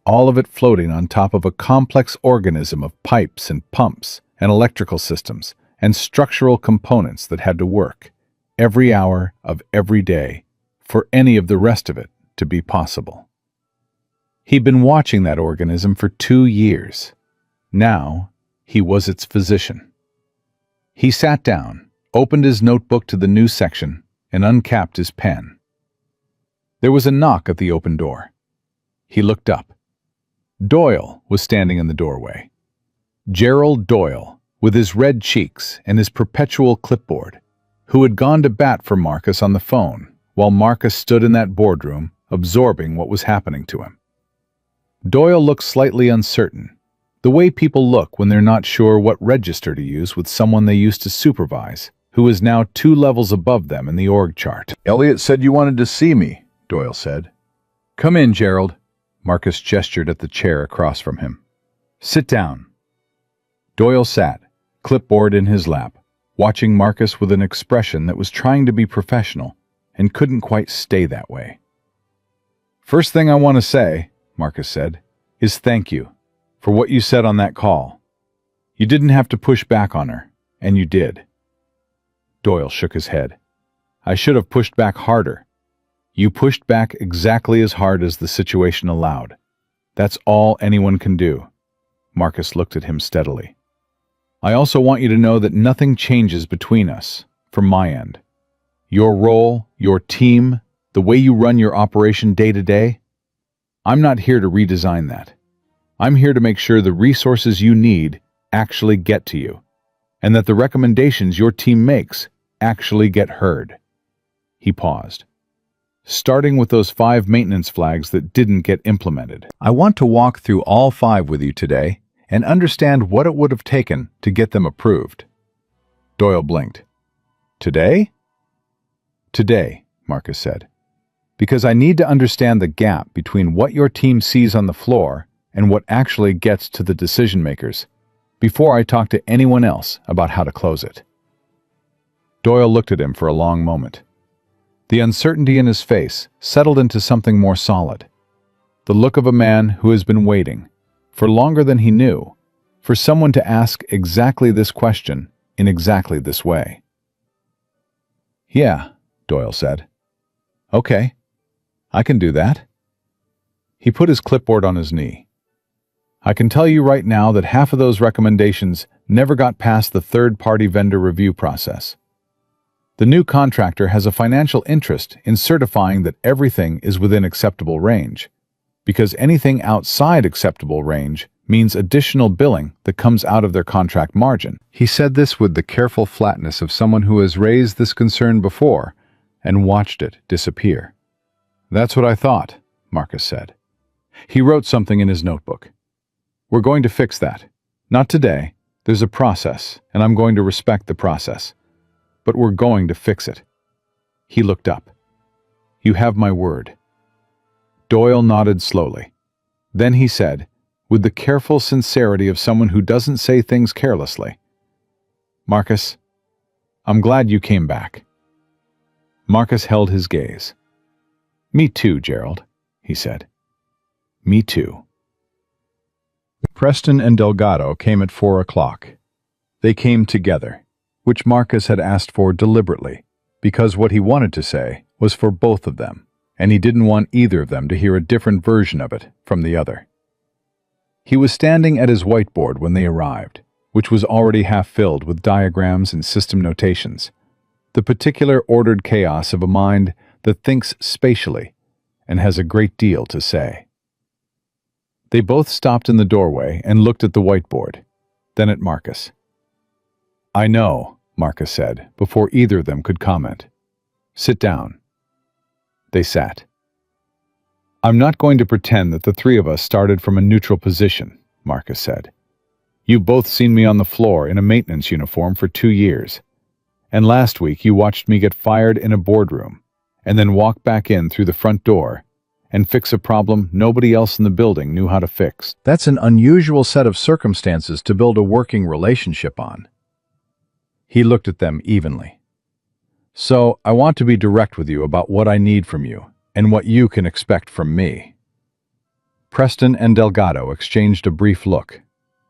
All of it floating on top of a complex organism of pipes and pumps and electrical systems and structural components that had to work every hour of every day for any of the rest of it to be possible. He'd been watching that organism for 2 years. Now, he was its physician. He sat down, opened his notebook to the new section, and uncapped his pen. There was a knock at the open door. He looked up. Doyle was standing in the doorway. Gerald Doyle, with his red cheeks and his perpetual clipboard, who had gone to bat for Marcus on the phone while Marcus stood in that boardroom absorbing what was happening to him. Doyle looked slightly uncertain, the way people look when they're not sure what register to use with someone they used to supervise, who is now 2 levels above them in the org chart. "Elliot said you wanted to see me," Doyle said. "Come in, Gerald." Marcus gestured at the chair across from him. "Sit down." Doyle sat, clipboard in his lap, watching Marcus with an expression that was trying to be professional and couldn't quite stay that way. "First thing I want to say," Marcus said, "is thank you for what you said on that call. You didn't have to push back on her, and you did." Doyle shook his head. "I should have pushed back harder." "You pushed back exactly as hard as the situation allowed. That's all anyone can do." Marcus looked at him steadily. "I also want you to know that nothing changes between us, from my end. Your role, your team, the way you run your operation day to day, I'm not here to redesign that. I'm here to make sure the resources you need actually get to you, and that the recommendations your team makes actually get heard." He paused. "Starting with those 5 maintenance flags that didn't get implemented. I want to walk through all 5 with you today and understand what it would have taken to get them approved." Doyle blinked. "Today?" "Today," Marcus said, "because I need to understand the gap between what your team sees on the floor and what actually gets to the decision makers before I talk to anyone else about how to close it." Doyle looked at him for a long moment. The uncertainty in his face settled into something more solid. The look of a man who has been waiting, for longer than he knew, for someone to ask exactly this question in exactly this way. "Yeah," Doyle said. "Okay, I can do that." He put his clipboard on his knee. "I can tell you right now that half of those recommendations never got past the third-party vendor review process. The new contractor has a financial interest in certifying that everything is within acceptable range, because anything outside acceptable range means additional billing that comes out of their contract margin." He said this with the careful flatness of someone who has raised this concern before and watched it disappear. "That's what I thought," Marcus said. He wrote something in his notebook. "We're going to fix that. Not today. There's a process, and I'm going to respect the process. But we're going to fix it." He looked up. "You have my word." Doyle nodded slowly. Then he said, with the careful sincerity of someone who doesn't say things carelessly, "Marcus, I'm glad you came back." Marcus held his gaze. "Me too, Gerald," he said. "Me too." Preston and Delgado came at 4 o'clock. They came together, which Marcus had asked for deliberately, because what he wanted to say was for both of them, and he didn't want either of them to hear a different version of it from the other. He was standing at his whiteboard when they arrived, which was already half filled with diagrams and system notations, the particular ordered chaos of a mind that thinks spatially and has a great deal to say. They both stopped in the doorway and looked at the whiteboard, then at Marcus. "I know," Marcus said, before either of them could comment. "Sit down." They sat. "I'm not going to pretend that the three of us started from a neutral position," Marcus said. "You've both seen me on the floor in a maintenance uniform for 2 years. And last week you watched me get fired in a boardroom, and then walk back in through the front door and fix a problem nobody else in the building knew how to fix. That's an unusual set of circumstances to build a working relationship on." He looked at them evenly. "So, I want to be direct with you about what I need from you and what you can expect from me." Preston and Delgado exchanged a brief look,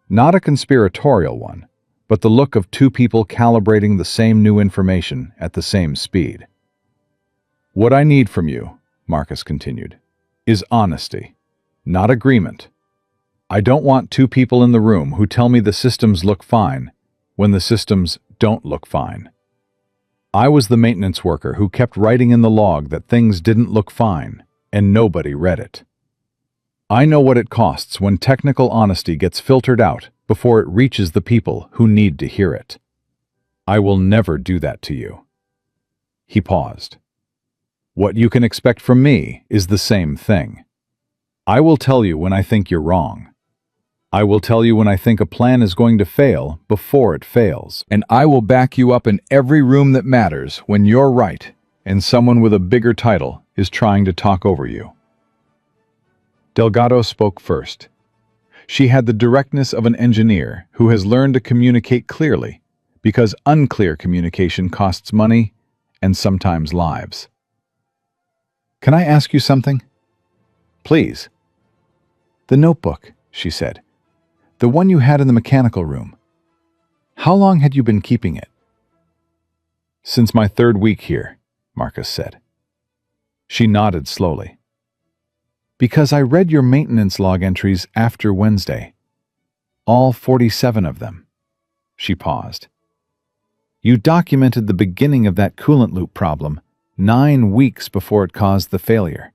not a conspiratorial one, but the look of two people calibrating the same new information at the same speed. "What I need from you," Marcus continued, "is honesty, not agreement. I don't want two people in the room who tell me the systems look fine when the systems don't look fine. I was the maintenance worker who kept writing in the log that things didn't look fine, and nobody read it. I know what it costs when technical honesty gets filtered out before it reaches the people who need to hear it. I will never do that to you." He paused. "What you can expect from me is the same thing. I will tell you when I think you're wrong. I will tell you when I think a plan is going to fail before it fails, and I will back you up in every room that matters when you're right and someone with a bigger title is trying to talk over you." Delgado spoke first. She had the directness of an engineer who has learned to communicate clearly, because unclear communication costs money and sometimes lives. "Can I ask you something?" "Please." "The notebook," she said. "The one you had in the mechanical room. How long had you been keeping it?" "Since my 3rd week here," Marcus said. She nodded slowly. "Because I read your maintenance log entries after Wednesday. All 47 of them." She paused. "You documented the beginning of that coolant loop problem 9 weeks before it caused the failure.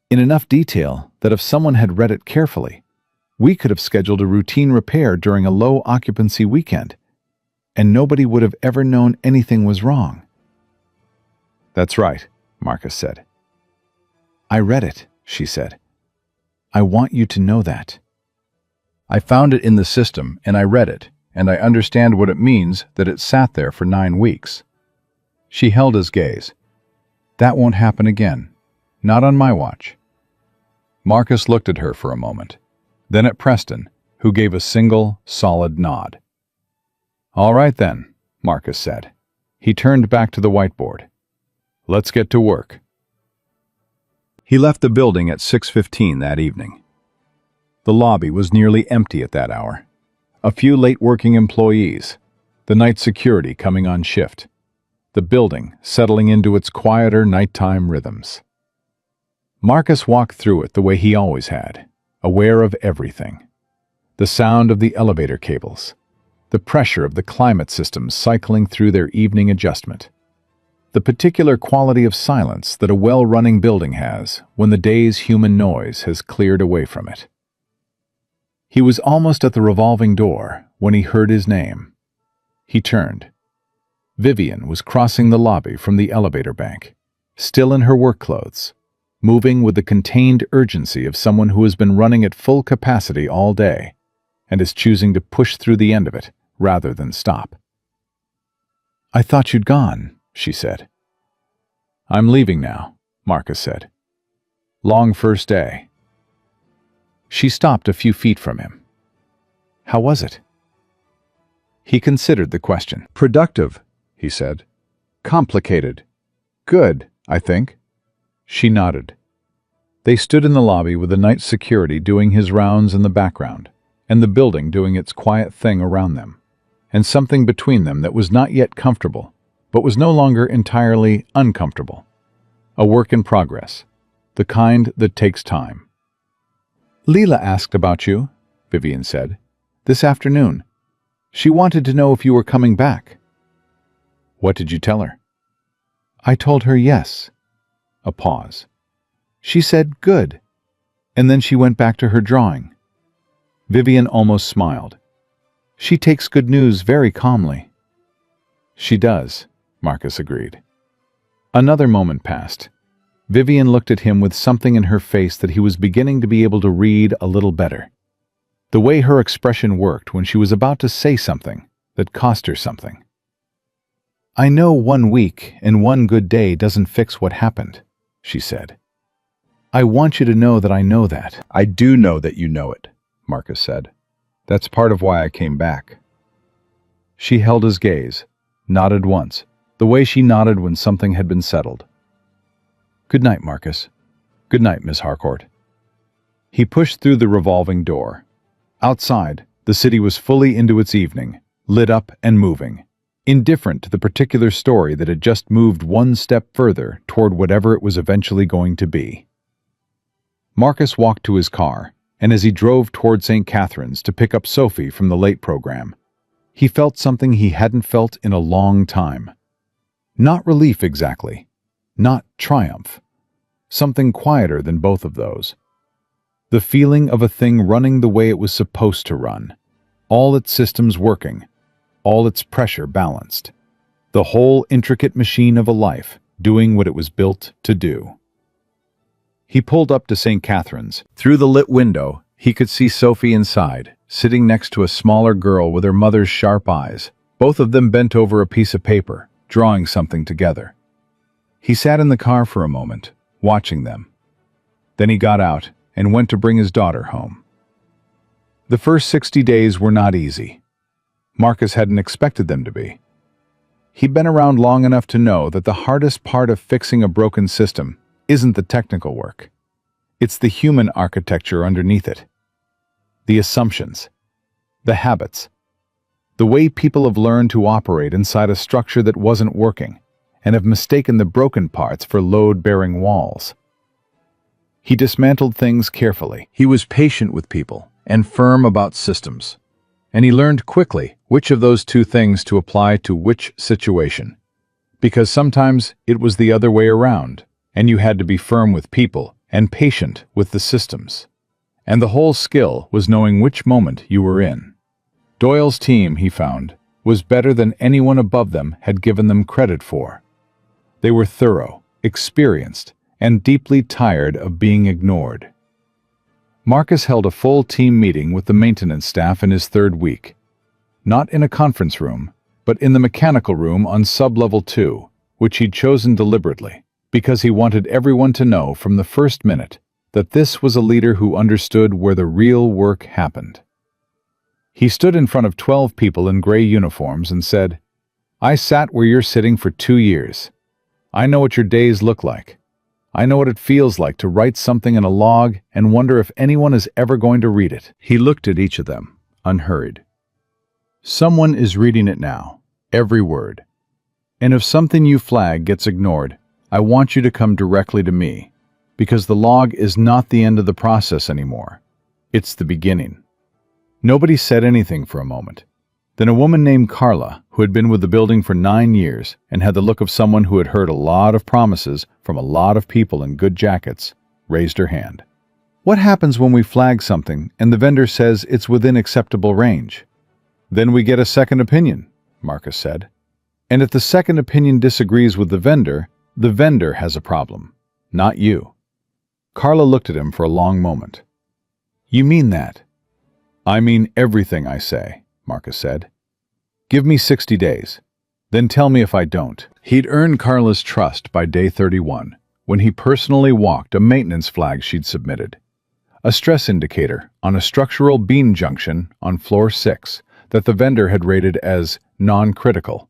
In enough detail that if someone had read it carefully, we could have scheduled a routine repair during a low-occupancy weekend, and nobody would have ever known anything was wrong." "That's right," Marcus said. "I read it," she said. "I want you to know that. I found it in the system, and I read it, and I understand what it means that it sat there for 9 weeks. She held his gaze. "That won't happen again. Not on my watch." Marcus looked at her for a moment. then at Preston, who gave a single, solid nod. "All right then," Marcus said. He turned back to the whiteboard. "Let's get to work." He left the building at 6:15 that evening. The lobby was nearly empty at that hour. A few late-working employees, the night security coming on shift, the building settling into its quieter nighttime rhythms. Marcus walked through it the way he always had, aware of everything. The sound of the elevator cables, the pressure of the climate systems cycling through their evening adjustment, the particular quality of silence that a well-running building has when the day's human noise has cleared away from it. He was almost at the revolving door when he heard his name. He turned. Vivian was crossing the lobby from the elevator bank, still in her work clothes, moving with the contained urgency of someone who has been running at full capacity all day and is choosing to push through the end of it rather than stop. "I thought you'd gone," she said. "I'm leaving now," Marcus said. "Long first day." She stopped a few feet from him. "How was it?" He considered the question. "Productive," he said. "Complicated. Good, I think." She nodded. They stood in the lobby with the night security doing his rounds in the background, and the building doing its quiet thing around them, and something between them that was not yet comfortable, but was no longer entirely uncomfortable. A work in progress, the kind that takes time. "Leela asked about you," Vivian said, "this afternoon. She wanted to know if you were coming back." "What did you tell her?" "I told her yes." A pause. "She said good," and then she went back to her drawing. Vivian almost smiled. "She takes good news very calmly." "She does," Marcus agreed. Another moment passed. Vivian looked at him with something in her face that he was beginning to be able to read a little better. The way her expression worked when she was about to say something that cost her something. "I know 1 week and 1 good day doesn't fix what happened," she said. "I want you to know that I know that." "I do know that you know it," Marcus said. "That's part of why I came back." She held his gaze, nodded once, the way she nodded when something had been settled. "Good night, Marcus. Good night, Miss Harcourt." He pushed through the revolving door. Outside, the city was fully into its evening, lit up and moving, indifferent to the particular story that had just moved one step further toward whatever it was eventually going to be. Marcus walked to his car, and as he drove toward St. Catherine's to pick up Sophie from the late program, he felt something he hadn't felt in a long time. Not relief exactly, not triumph. Something quieter than both of those. The feeling of a thing running the way it was supposed to run, all its systems working, all its pressure balanced, the whole intricate machine of a life doing what it was built to do. He pulled up to St. Catherine's. Through the lit window, he could see Sophie inside, sitting next to a smaller girl with her mother's sharp eyes, both of them bent over a piece of paper, drawing something together. He sat in the car for a moment, watching them. Then he got out and went to bring his daughter home. The first 60 days were not easy. Marcus hadn't expected them to be. He'd been around long enough to know that the hardest part of fixing a broken system isn't the technical work. It's the human architecture underneath it. The assumptions, the habits, the way people have learned to operate inside a structure that wasn't working and have mistaken the broken parts for load-bearing walls. He dismantled things carefully. He was patient with people and firm about systems. And he learned quickly which of those two things to apply to which situation. Because sometimes it was the other way around, and you had to be firm with people and patient with the systems. And the whole skill was knowing which moment you were in. Doyle's team, he found, was better than anyone above them had given them credit for. They were thorough, experienced, and deeply tired of being ignored. Marcus held a full team meeting with the maintenance staff in his 3rd week. Not in a conference room, but in the mechanical room on sub-level 2, which he'd chosen deliberately, because he wanted everyone to know from the first minute that this was a leader who understood where the real work happened. He stood in front of 12 people in gray uniforms and said, "I sat where you're sitting for 2 years. I know what your days look like. I know what it feels like to write something in a log and wonder if anyone is ever going to read it." He looked at each of them, unhurried. "Someone is reading it now, every word. And if something you flag gets ignored, I want you to come directly to me, because the log is not the end of the process anymore. It's the beginning." Nobody said anything for a moment. Then a woman named Carla, who had been with the building for 9 years and had the look of someone who had heard a lot of promises from a lot of people in good jackets, raised her hand. "What happens when we flag something and the vendor says it's within acceptable range?" "Then we get a second opinion," Marcus said. "And if the second opinion disagrees with the vendor has a problem, not you." Carla looked at him for a long moment. "You mean that?" "I mean everything I say," Marcus said. "Give me 60 days. Then tell me if I don't." He'd earned Carla's trust by day 31, when he personally walked a maintenance flag she'd submitted, a stress indicator on a structural beam junction on floor 6 that the vendor had rated as non-critical,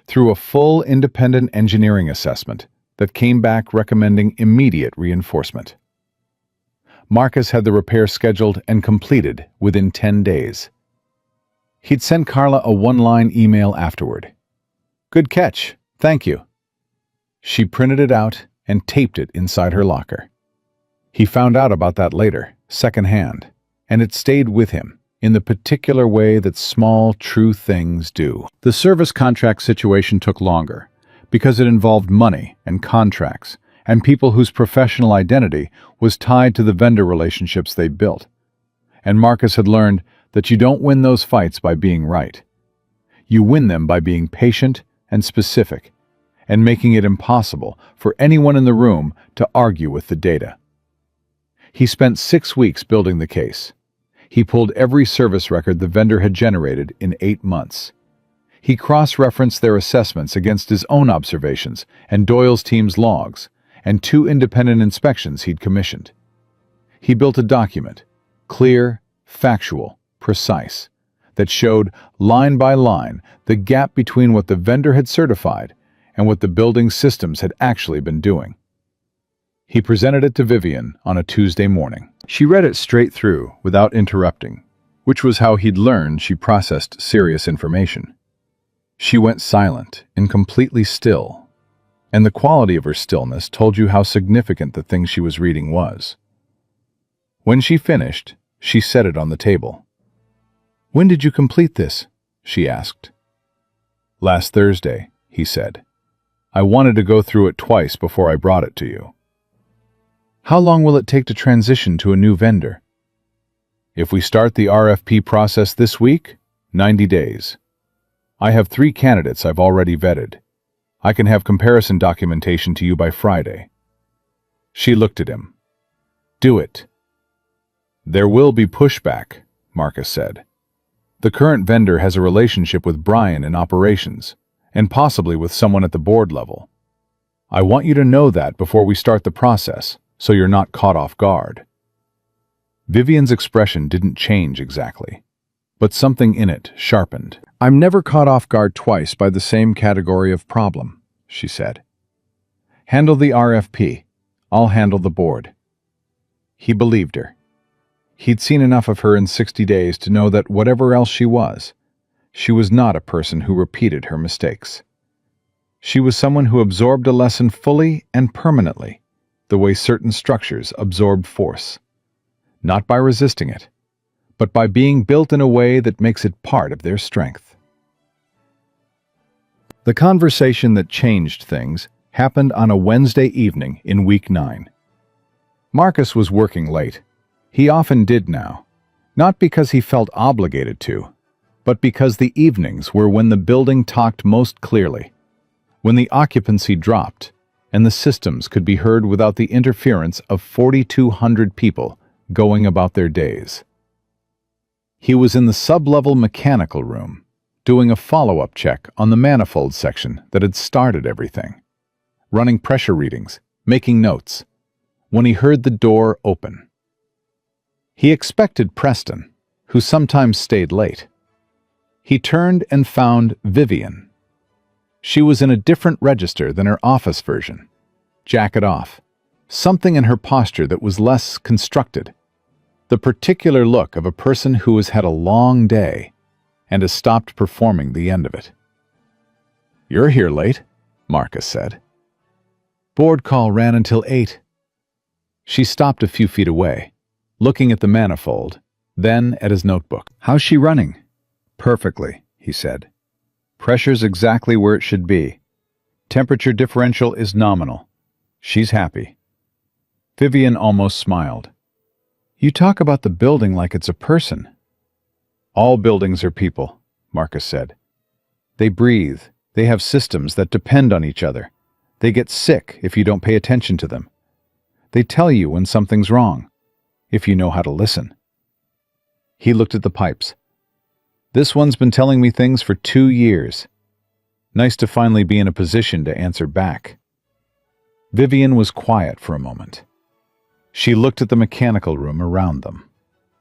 through a full independent engineering assessment that came back recommending immediate reinforcement. Marcus had the repair scheduled and completed within 10 days. He'd sent Carla a one-line email afterward. "Good catch, thank you." She printed it out and taped it inside her locker. He found out about that later, secondhand, and it stayed with him in the particular way that small, true things do. The service contract situation took longer because it involved money and contracts and people whose professional identity was tied to the vendor relationships they built. And Marcus had learned that you don't win those fights by being right. You win them by being patient and specific, and making it impossible for anyone in the room to argue with the data. He spent 6 weeks building the case. He pulled every service record the vendor had generated in 8 months. He cross-referenced their assessments against his own observations and Doyle's team's logs, and 2 independent inspections he'd commissioned. He built a document, clear, factual, precise, that showed line by line the gap between what the vendor had certified and what the building's systems had actually been doing. He presented it to Vivian on a Tuesday morning. She read it straight through without interrupting, which was how he'd learned she processed serious information. She went silent and completely still, and the quality of her stillness told you how significant the thing she was reading was. When she finished, she set it on the table. "When did you complete this?" she asked. "Last Thursday," he said. "I wanted to go through it twice before I brought it to you." "How long will it take to transition to a new vendor?" "If we start the RFP process this week, 90 days. I have 3 candidates I've already vetted. I can have comparison documentation to you by Friday." She looked at him. "Do it." "There will be pushback," Marcus said. "The current vendor has a relationship with Brian in operations, and possibly with someone at the board level. I want you to know that before we start the process, so you're not caught off guard." Vivian's expression didn't change exactly, but something in it sharpened. "I'm never caught off guard twice by the same category of problem," she said. "Handle the RFP. I'll handle the board." He believed her. He'd seen enough of her in 60 days to know that whatever else she was not a person who repeated her mistakes. She was someone who absorbed a lesson fully and permanently, the way certain structures absorb force. Not by resisting it, but by being built in a way that makes it part of their strength. The conversation that changed things happened on a Wednesday evening in week 9. Marcus was working late. He often did now, not because he felt obligated to, but because the evenings were when the building talked most clearly, when the occupancy dropped, and the systems could be heard without the interference of 4,200 people going about their days. He was in the sub-level mechanical room, doing a follow-up check on the manifold section that had started everything, running pressure readings, making notes, when he heard the door open. He expected Preston, who sometimes stayed late. He turned and found Vivian. She was in a different register than her office version. Jacket off. Something in her posture that was less constructed. The particular look of a person who has had a long day and has stopped performing the end of it. "You're here late," Marcus said. "Board call ran until 8. She stopped a few feet away, looking at the manifold, then at his notebook. "How's she running?" "Perfectly," he said. "Pressure's exactly where it should be. Temperature differential is nominal. She's happy." Vivian almost smiled. "You talk about the building like it's a person." "All buildings are people," Marcus said. "They breathe. They have systems that depend on each other. They get sick if you don't pay attention to them. They tell you when something's wrong, if you know how to listen." He looked at the pipes. "This one's been telling me things for 2 years. Nice to finally be in a position to answer back." Vivian was quiet for a moment. She looked at the mechanical room around them.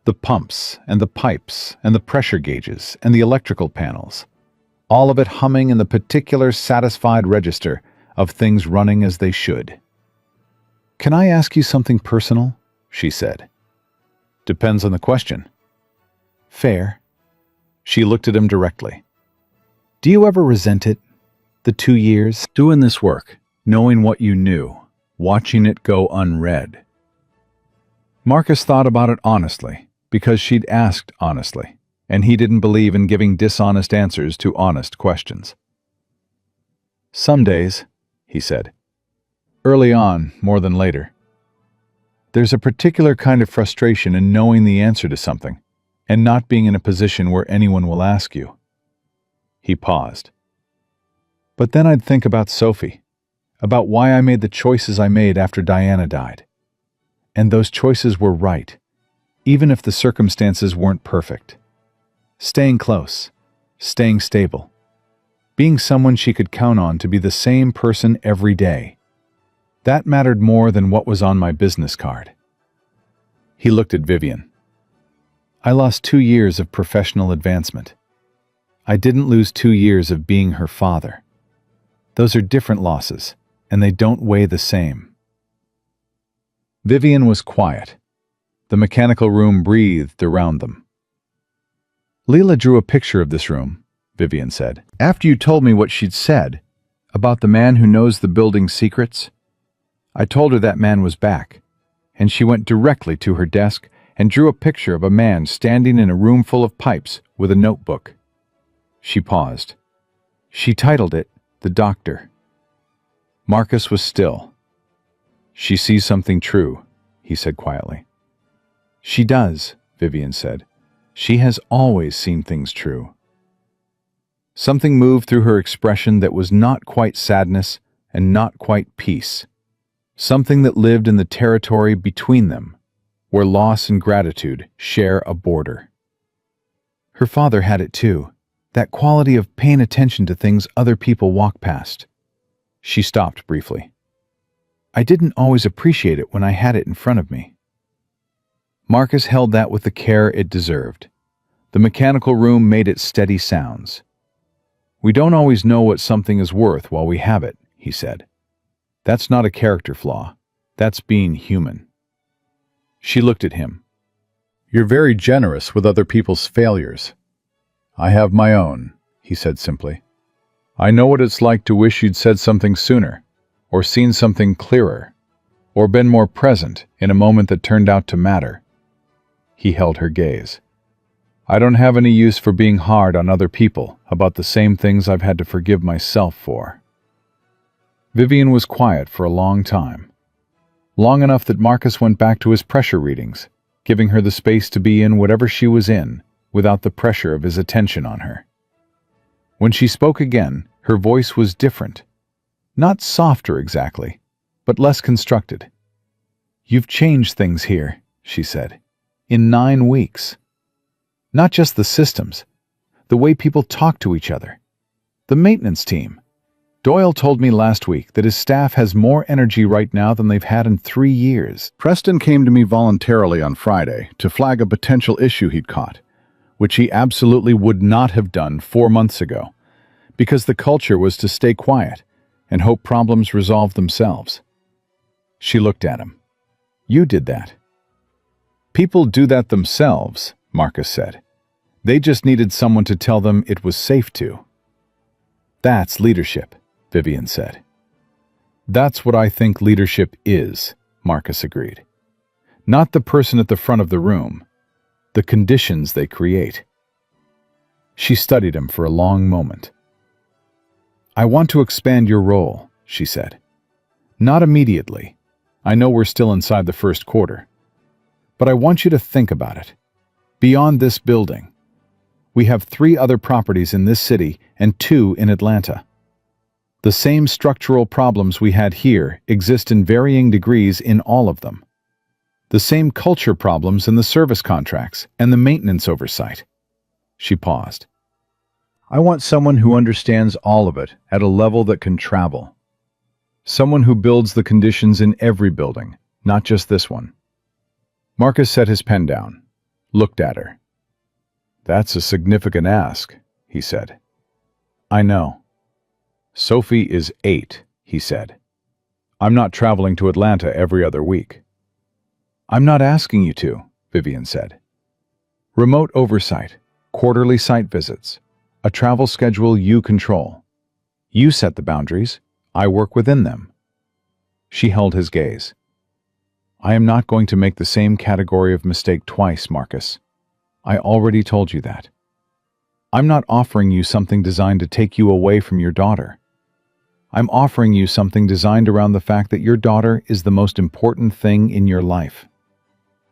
The pumps and the pipes and the pressure gauges and the electrical panels. All of it humming in the particular satisfied register of things running as they should. "Can I ask you something personal?" she said. "Depends on the question." "Fair." She looked at him directly. "Do you ever resent it? The 2 years doing this work, knowing what you knew, watching it go unread?" Marcus thought about it honestly, because she'd asked honestly, and he didn't believe in giving dishonest answers to honest questions. "Some days," he said. "Early on, more than later. There's a particular kind of frustration in knowing the answer to something, and not being in a position where anyone will ask you." He paused. "But then I'd think about Sophie, about why I made the choices I made after Diana died. And those choices were right, even if the circumstances weren't perfect. Staying close, staying stable, being someone she could count on to be the same person every day. That mattered more than what was on my business card." He looked at Vivian. "I lost 2 years of professional advancement. I didn't lose 2 years of being her father. Those are different losses, and they don't weigh the same." Vivian was quiet. The mechanical room breathed around them. "Leela drew a picture of this room," Vivian said. "After you told me what she'd said, about the man who knows the building's secrets, I told her that man was back, and she went directly to her desk and drew a picture of a man standing in a room full of pipes with a notebook." She paused. She titled it, "The Doctor." Marcus was still. "She sees something true," he said quietly. "She does," Vivian said. "She has always seen things true." Something moved through her expression that was not quite sadness and not quite peace. Something that lived in the territory between them, where loss and gratitude share a border. Her father had it too, that quality of paying attention to things other people walk past. She stopped briefly. "I didn't always appreciate it when I had it in front of me." Marcus held that with the care it deserved. The mechanical room made its steady sounds. "We don't always know what something is worth while we have it," he said. "That's not a character flaw. That's being human." She looked at him. "You're very generous with other people's failures." "I have my own," he said simply. "I know what it's like to wish you'd said something sooner, or seen something clearer, or been more present in a moment that turned out to matter." He held her gaze. "I don't have any use for being hard on other people about the same things I've had to forgive myself for." Vivian was quiet for a long time. Long enough that Marcus went back to his pressure readings, giving her the space to be in whatever she was in, without the pressure of his attention on her. When she spoke again, her voice was different. Not softer exactly, but less constructed. "You've changed things here," she said, "in 9 weeks. Not just the systems, the way people talk to each other. The maintenance team. Doyle told me last week that his staff has more energy right now than they've had in 3 years. Preston came to me voluntarily on Friday to flag a potential issue he'd caught, which he absolutely would not have done 4 months ago, because the culture was to stay quiet and hope problems resolve themselves. She looked at him. You did that. People do that themselves, Marcus said. They just needed someone to tell them it was safe to. That's leadership, Vivian said. That's what I think leadership is, Marcus agreed. Not the person at the front of the room, the conditions they create. She studied him for a long moment. I want to expand your role, she said. Not immediately. I know we're still inside the first quarter. But I want you to think about it. Beyond this building, we have 3 other properties in this city and 2 in Atlanta. The same structural problems we had here exist in varying degrees in all of them. The same culture problems in the service contracts and the maintenance oversight. She paused. I want someone who understands all of it at a level that can travel. Someone who builds the conditions in every building, not just this one. Marcus set his pen down, looked at her. That's a significant ask, he said. I know. Sophie is 8, he said. I'm not traveling to Atlanta every other week. I'm not asking you to, Vivian said. Remote oversight, quarterly site visits, a travel schedule you control. You set the boundaries, I work within them. She held his gaze. I am not going to make the same category of mistake twice, Marcus. I already told you that. I'm not offering you something designed to take you away from your daughter. I'm offering you something designed around the fact that your daughter is the most important thing in your life.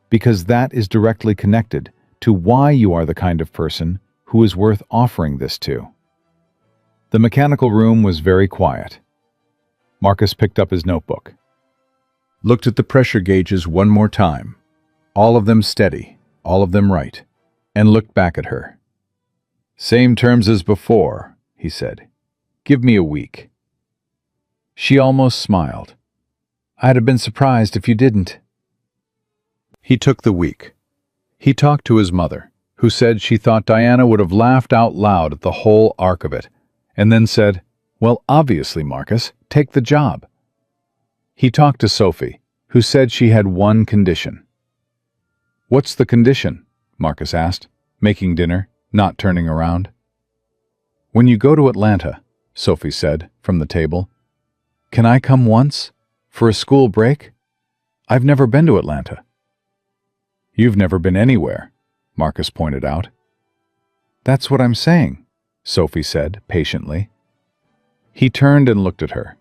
Because that is directly connected to why you are the kind of person who is worth offering this to. The mechanical room was very quiet. Marcus picked up his notebook. Looked at the pressure gauges one more time, all of them steady, all of them right, and looked back at her. Same terms as before, he said. Give me a week. She almost smiled. I'd have been surprised if you didn't. He took the week. He talked to his mother, who said she thought Diana would have laughed out loud at the whole arc of it, and then said, Well, obviously, Marcus, take the job. He talked to Sophie, who said she had one condition. What's the condition? Marcus asked, making dinner, not turning around. When you go to Atlanta, Sophie said, from the table. Can I come once? For a school break? I've never been to Atlanta. You've never been anywhere, Marcus pointed out. That's what I'm saying, Sophie said, patiently. He turned and looked at her.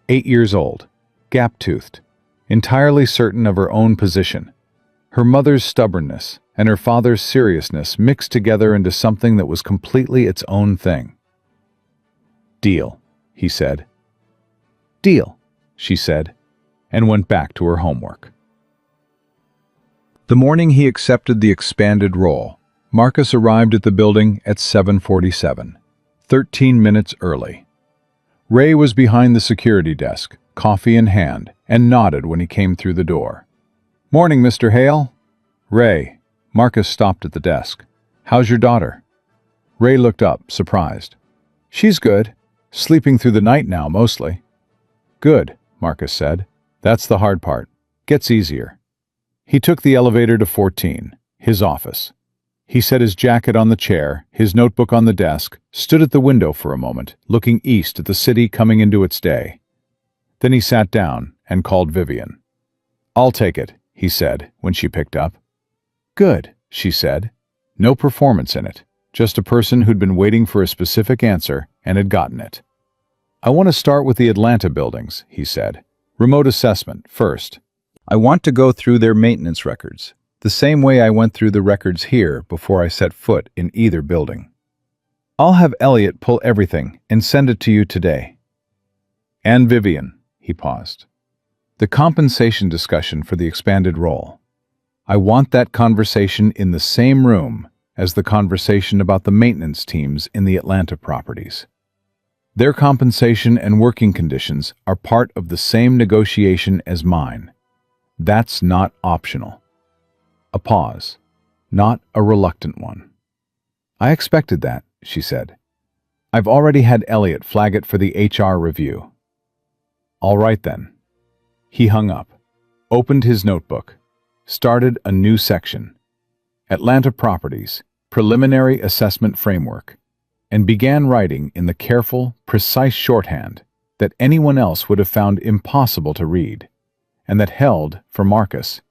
8 years old, gap-toothed, entirely certain of her own position. Her mother's stubbornness and her father's seriousness mixed together into something that was completely its own thing. Deal, he said. Deal, she said, and went back to her homework. The morning he accepted the expanded role, Marcus arrived at the building at 7:47, 13 minutes early. Ray was behind the security desk, coffee in hand, and nodded when he came through the door. Morning, Mr. Hale. Ray. Marcus stopped at the desk. How's your daughter? Ray looked up, surprised. She's good. Sleeping through the night now, mostly. Good, Marcus said. That's the hard part. Gets easier. He took the elevator to 14, his office. He set his jacket on the chair, his notebook on the desk, stood at the window for a moment, looking east at the city coming into its day. Then he sat down and called Vivian. I'll take it, he said, when she picked up. Good, she said. No performance in it, just a person who'd been waiting for a specific answer and had gotten it. I want to start with the Atlanta buildings, he said. Remote assessment, first. I want to go through their maintenance records, the same way I went through the records here before I set foot in either building. I'll have Elliot pull everything and send it to you today. And Vivian, he paused. The compensation discussion for the expanded role. I want that conversation in the same room as the conversation about the maintenance teams in the Atlanta properties. Their compensation and working conditions are part of the same negotiation as mine. That's not optional. A pause, not a reluctant one. I expected that, she said. I've already had Elliot flag it for the HR review. All right then. He hung up, opened his notebook, started a new section, Atlanta Properties, Preliminary Assessment Framework, and began writing in the careful, precise shorthand that anyone else would have found impossible to read, and that held, for Marcus,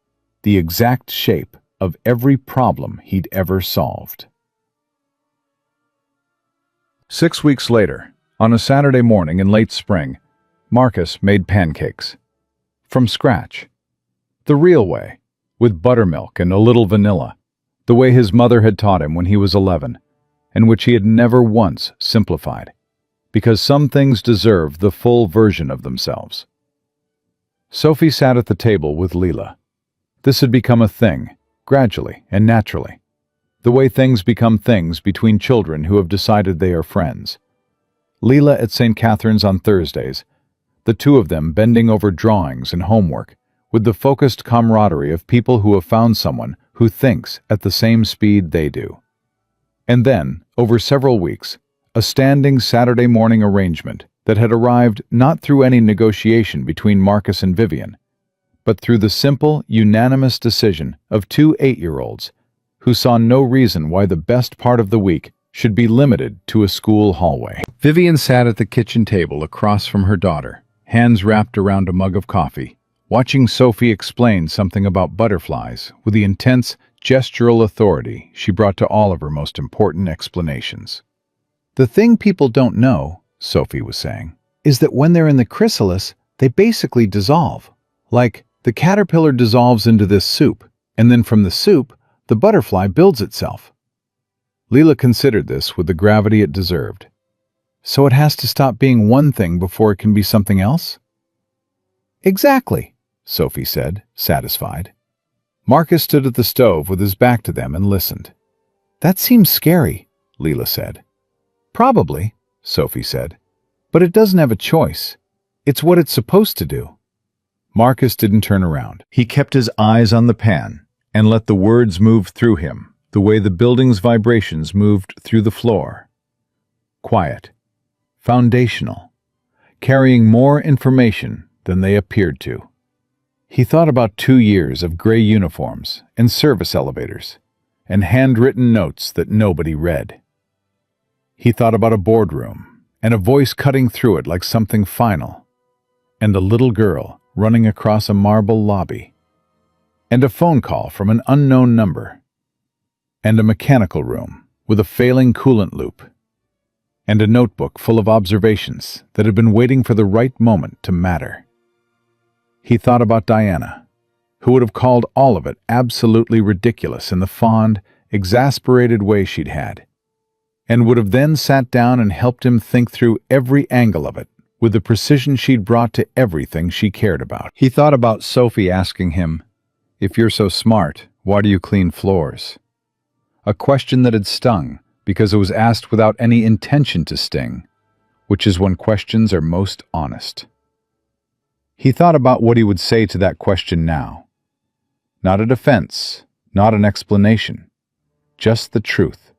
the exact shape of every problem he'd ever solved. 6 weeks later, on a Saturday morning in late spring, Marcus made pancakes. From scratch. The real way, with buttermilk and a little vanilla, the way his mother had taught him when he was 11, and which he had never once simplified, because some things deserve the full version of themselves. Sophie sat at the table with Leela. This had become a thing, gradually and naturally, the way things become things between children who have decided they are friends. Leela at St. Catherine's on Thursdays, the two of them bending over drawings and homework, with the focused camaraderie of people who have found someone who thinks at the same speed they do. And then, over several weeks, a standing Saturday morning arrangement that had arrived not through any negotiation between Marcus and Vivian, but through the simple, unanimous decision of two 8-year-olds who saw no reason why the best part of the week should be limited to a school hallway. Vivian sat at the kitchen table across from her daughter, hands wrapped around a mug of coffee, watching Sophie explain something about butterflies with the intense, gestural authority she brought to all of her most important explanations. The thing people don't know, Sophie was saying, is that when they're in the chrysalis, they basically dissolve. Like, the caterpillar dissolves into this soup, and then from the soup, the butterfly builds itself. Leela considered this with the gravity it deserved. So it has to stop being one thing before it can be something else? Exactly, Sophie said, satisfied. Marcus stood at the stove with his back to them and listened. That seems scary, Leela said. Probably, Sophie said. But it doesn't have a choice. It's what it's supposed to do. Marcus didn't turn around. He kept his eyes on the pan and let the words move through him, the way the building's vibrations moved through the floor. Quiet. Foundational. Carrying more information than they appeared to. He thought about 2 years of gray uniforms and service elevators and handwritten notes that nobody read. He thought about a boardroom and a voice cutting through it like something final, and a little girl running across a marble lobby, and a phone call from an unknown number, and a mechanical room with a failing coolant loop, and a notebook full of observations that had been waiting for the right moment to matter. He thought about Diana, who would have called all of it absolutely ridiculous in the fond, exasperated way she'd had, and would have then sat down and helped him think through every angle of it with the precision she'd brought to everything she cared about. He thought about Sophie asking him, "If you're so smart, why do you clean floors?" A question that had stung because it was asked without any intention to sting, which is when questions are most honest. He thought about what he would say to that question now. Not a defense, not an explanation, just the truth,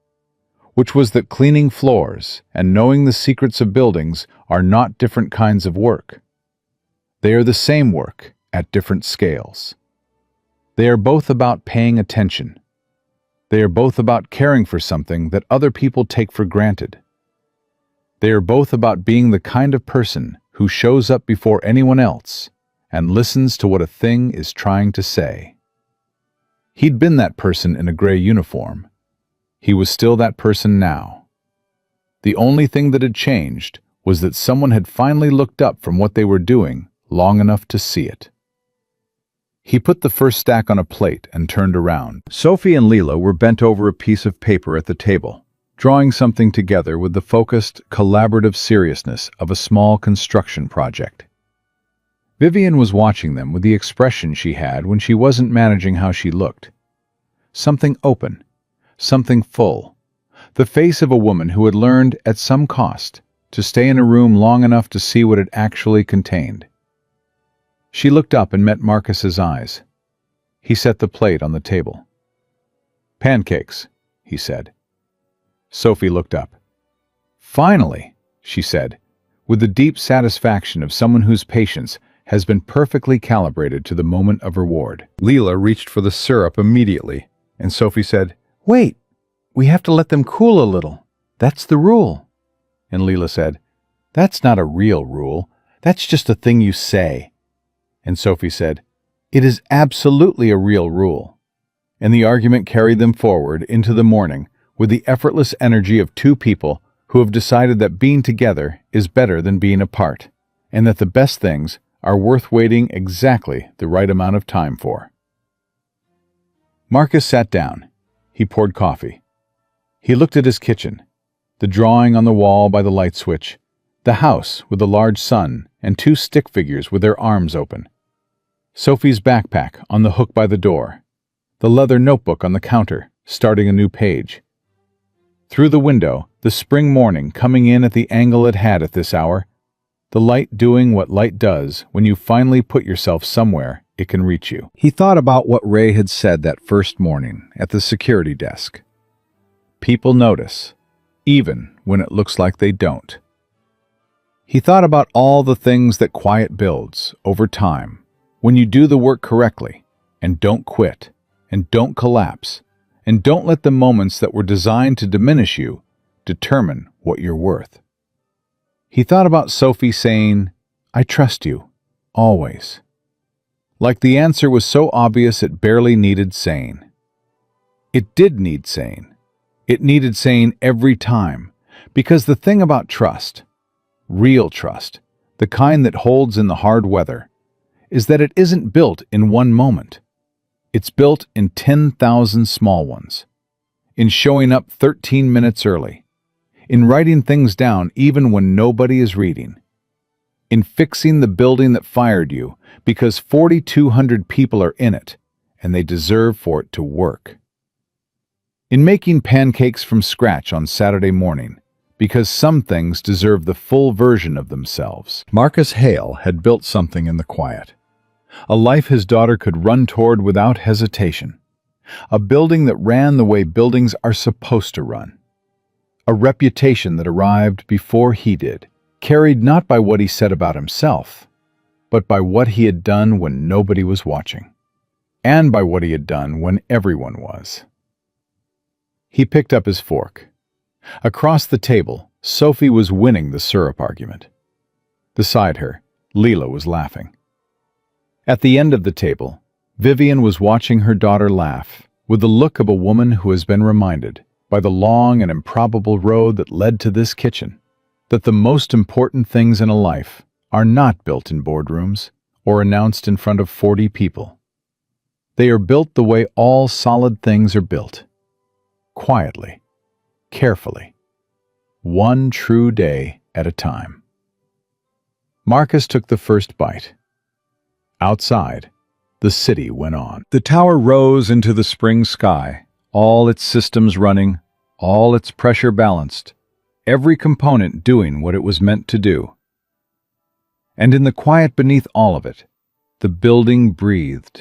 which was that cleaning floors and knowing the secrets of buildings are not different kinds of work. They are the same work at different scales. They are both about paying attention. They are both about caring for something that other people take for granted. They are both about being the kind of person who shows up before anyone else and listens to what a thing is trying to say. He'd been that person in a gray uniform. He was still that person now. The only thing that had changed was that someone had finally looked up from what they were doing long enough to see it. He put the first stack on a plate and turned around. Sophie and Leela were bent over a piece of paper at the table, drawing something together with the focused, collaborative seriousness of a small construction project. Vivian was watching them with the expression she had when she wasn't managing how she looked. Something open, something full, the face of a woman who had learned, at some cost, to stay in a room long enough to see what it actually contained. She looked up and met Marcus's eyes. He set the plate on the table. "Pancakes," he said. Sophie looked up. "Finally," she said, with the deep satisfaction of someone whose patience has been perfectly calibrated to the moment of reward. Leela reached for the syrup immediately, and Sophie said, "Wait, we have to let them cool a little. That's the rule." And Leela said, "That's not a real rule. That's just a thing you say." And Sophie said, "It is absolutely a real rule." And the argument carried them forward into the morning with the effortless energy of two people who have decided that being together is better than being apart, and that the best things are worth waiting exactly the right amount of time for. Marcus sat down. He poured coffee. He looked at his kitchen, the drawing on the wall by the light switch, the house with a large sun and two stick figures with their arms open, Sophie's backpack on the hook by the door, the leather notebook on the counter, starting a new page. Through the window, the spring morning coming in at the angle it had at this hour, the light doing what light does when you finally put yourself somewhere it can reach you. He thought about what Ray had said that first morning at the security desk. People notice, even when it looks like they don't. He thought about all the things that quiet builds over time when you do the work correctly and don't quit and don't collapse and don't let the moments that were designed to diminish you determine what you're worth. He thought about Sophie saying, "I trust you, always." Like the answer was so obvious it barely needed saying. It did need saying. It needed saying every time, because the thing about trust, real trust, the kind that holds in the hard weather, is that it isn't built in one moment. It's built in 10,000 small ones, in showing up 13 minutes early, in writing things down even when nobody is reading, in fixing the building that fired you because 4,200 people are in it and they deserve for it to work, in making pancakes from scratch on Saturday morning because some things deserve the full version of themselves. Marcus Hale had built something in the quiet, a life his daughter could run toward without hesitation, a building that ran the way buildings are supposed to run, a reputation that arrived before he did, carried not by what he said about himself, but by what he had done when nobody was watching, and by what he had done when everyone was. He picked up his fork. Across the table, Sophie was winning the syrup argument. Beside her, Leela was laughing. At the end of the table, Vivian was watching her daughter laugh with the look of a woman who has been reminded, by the long and improbable road that led to this kitchen, that the most important things in a life are not built in boardrooms or announced in front of 40 people. They are built the way all solid things are built, quietly, carefully, one true day at a time. Marcus took the first bite. Outside, the city went on. The tower rose into the spring sky, all its systems running, all its pressure balanced, every component doing what it was meant to do. And in the quiet beneath all of it, the building breathed.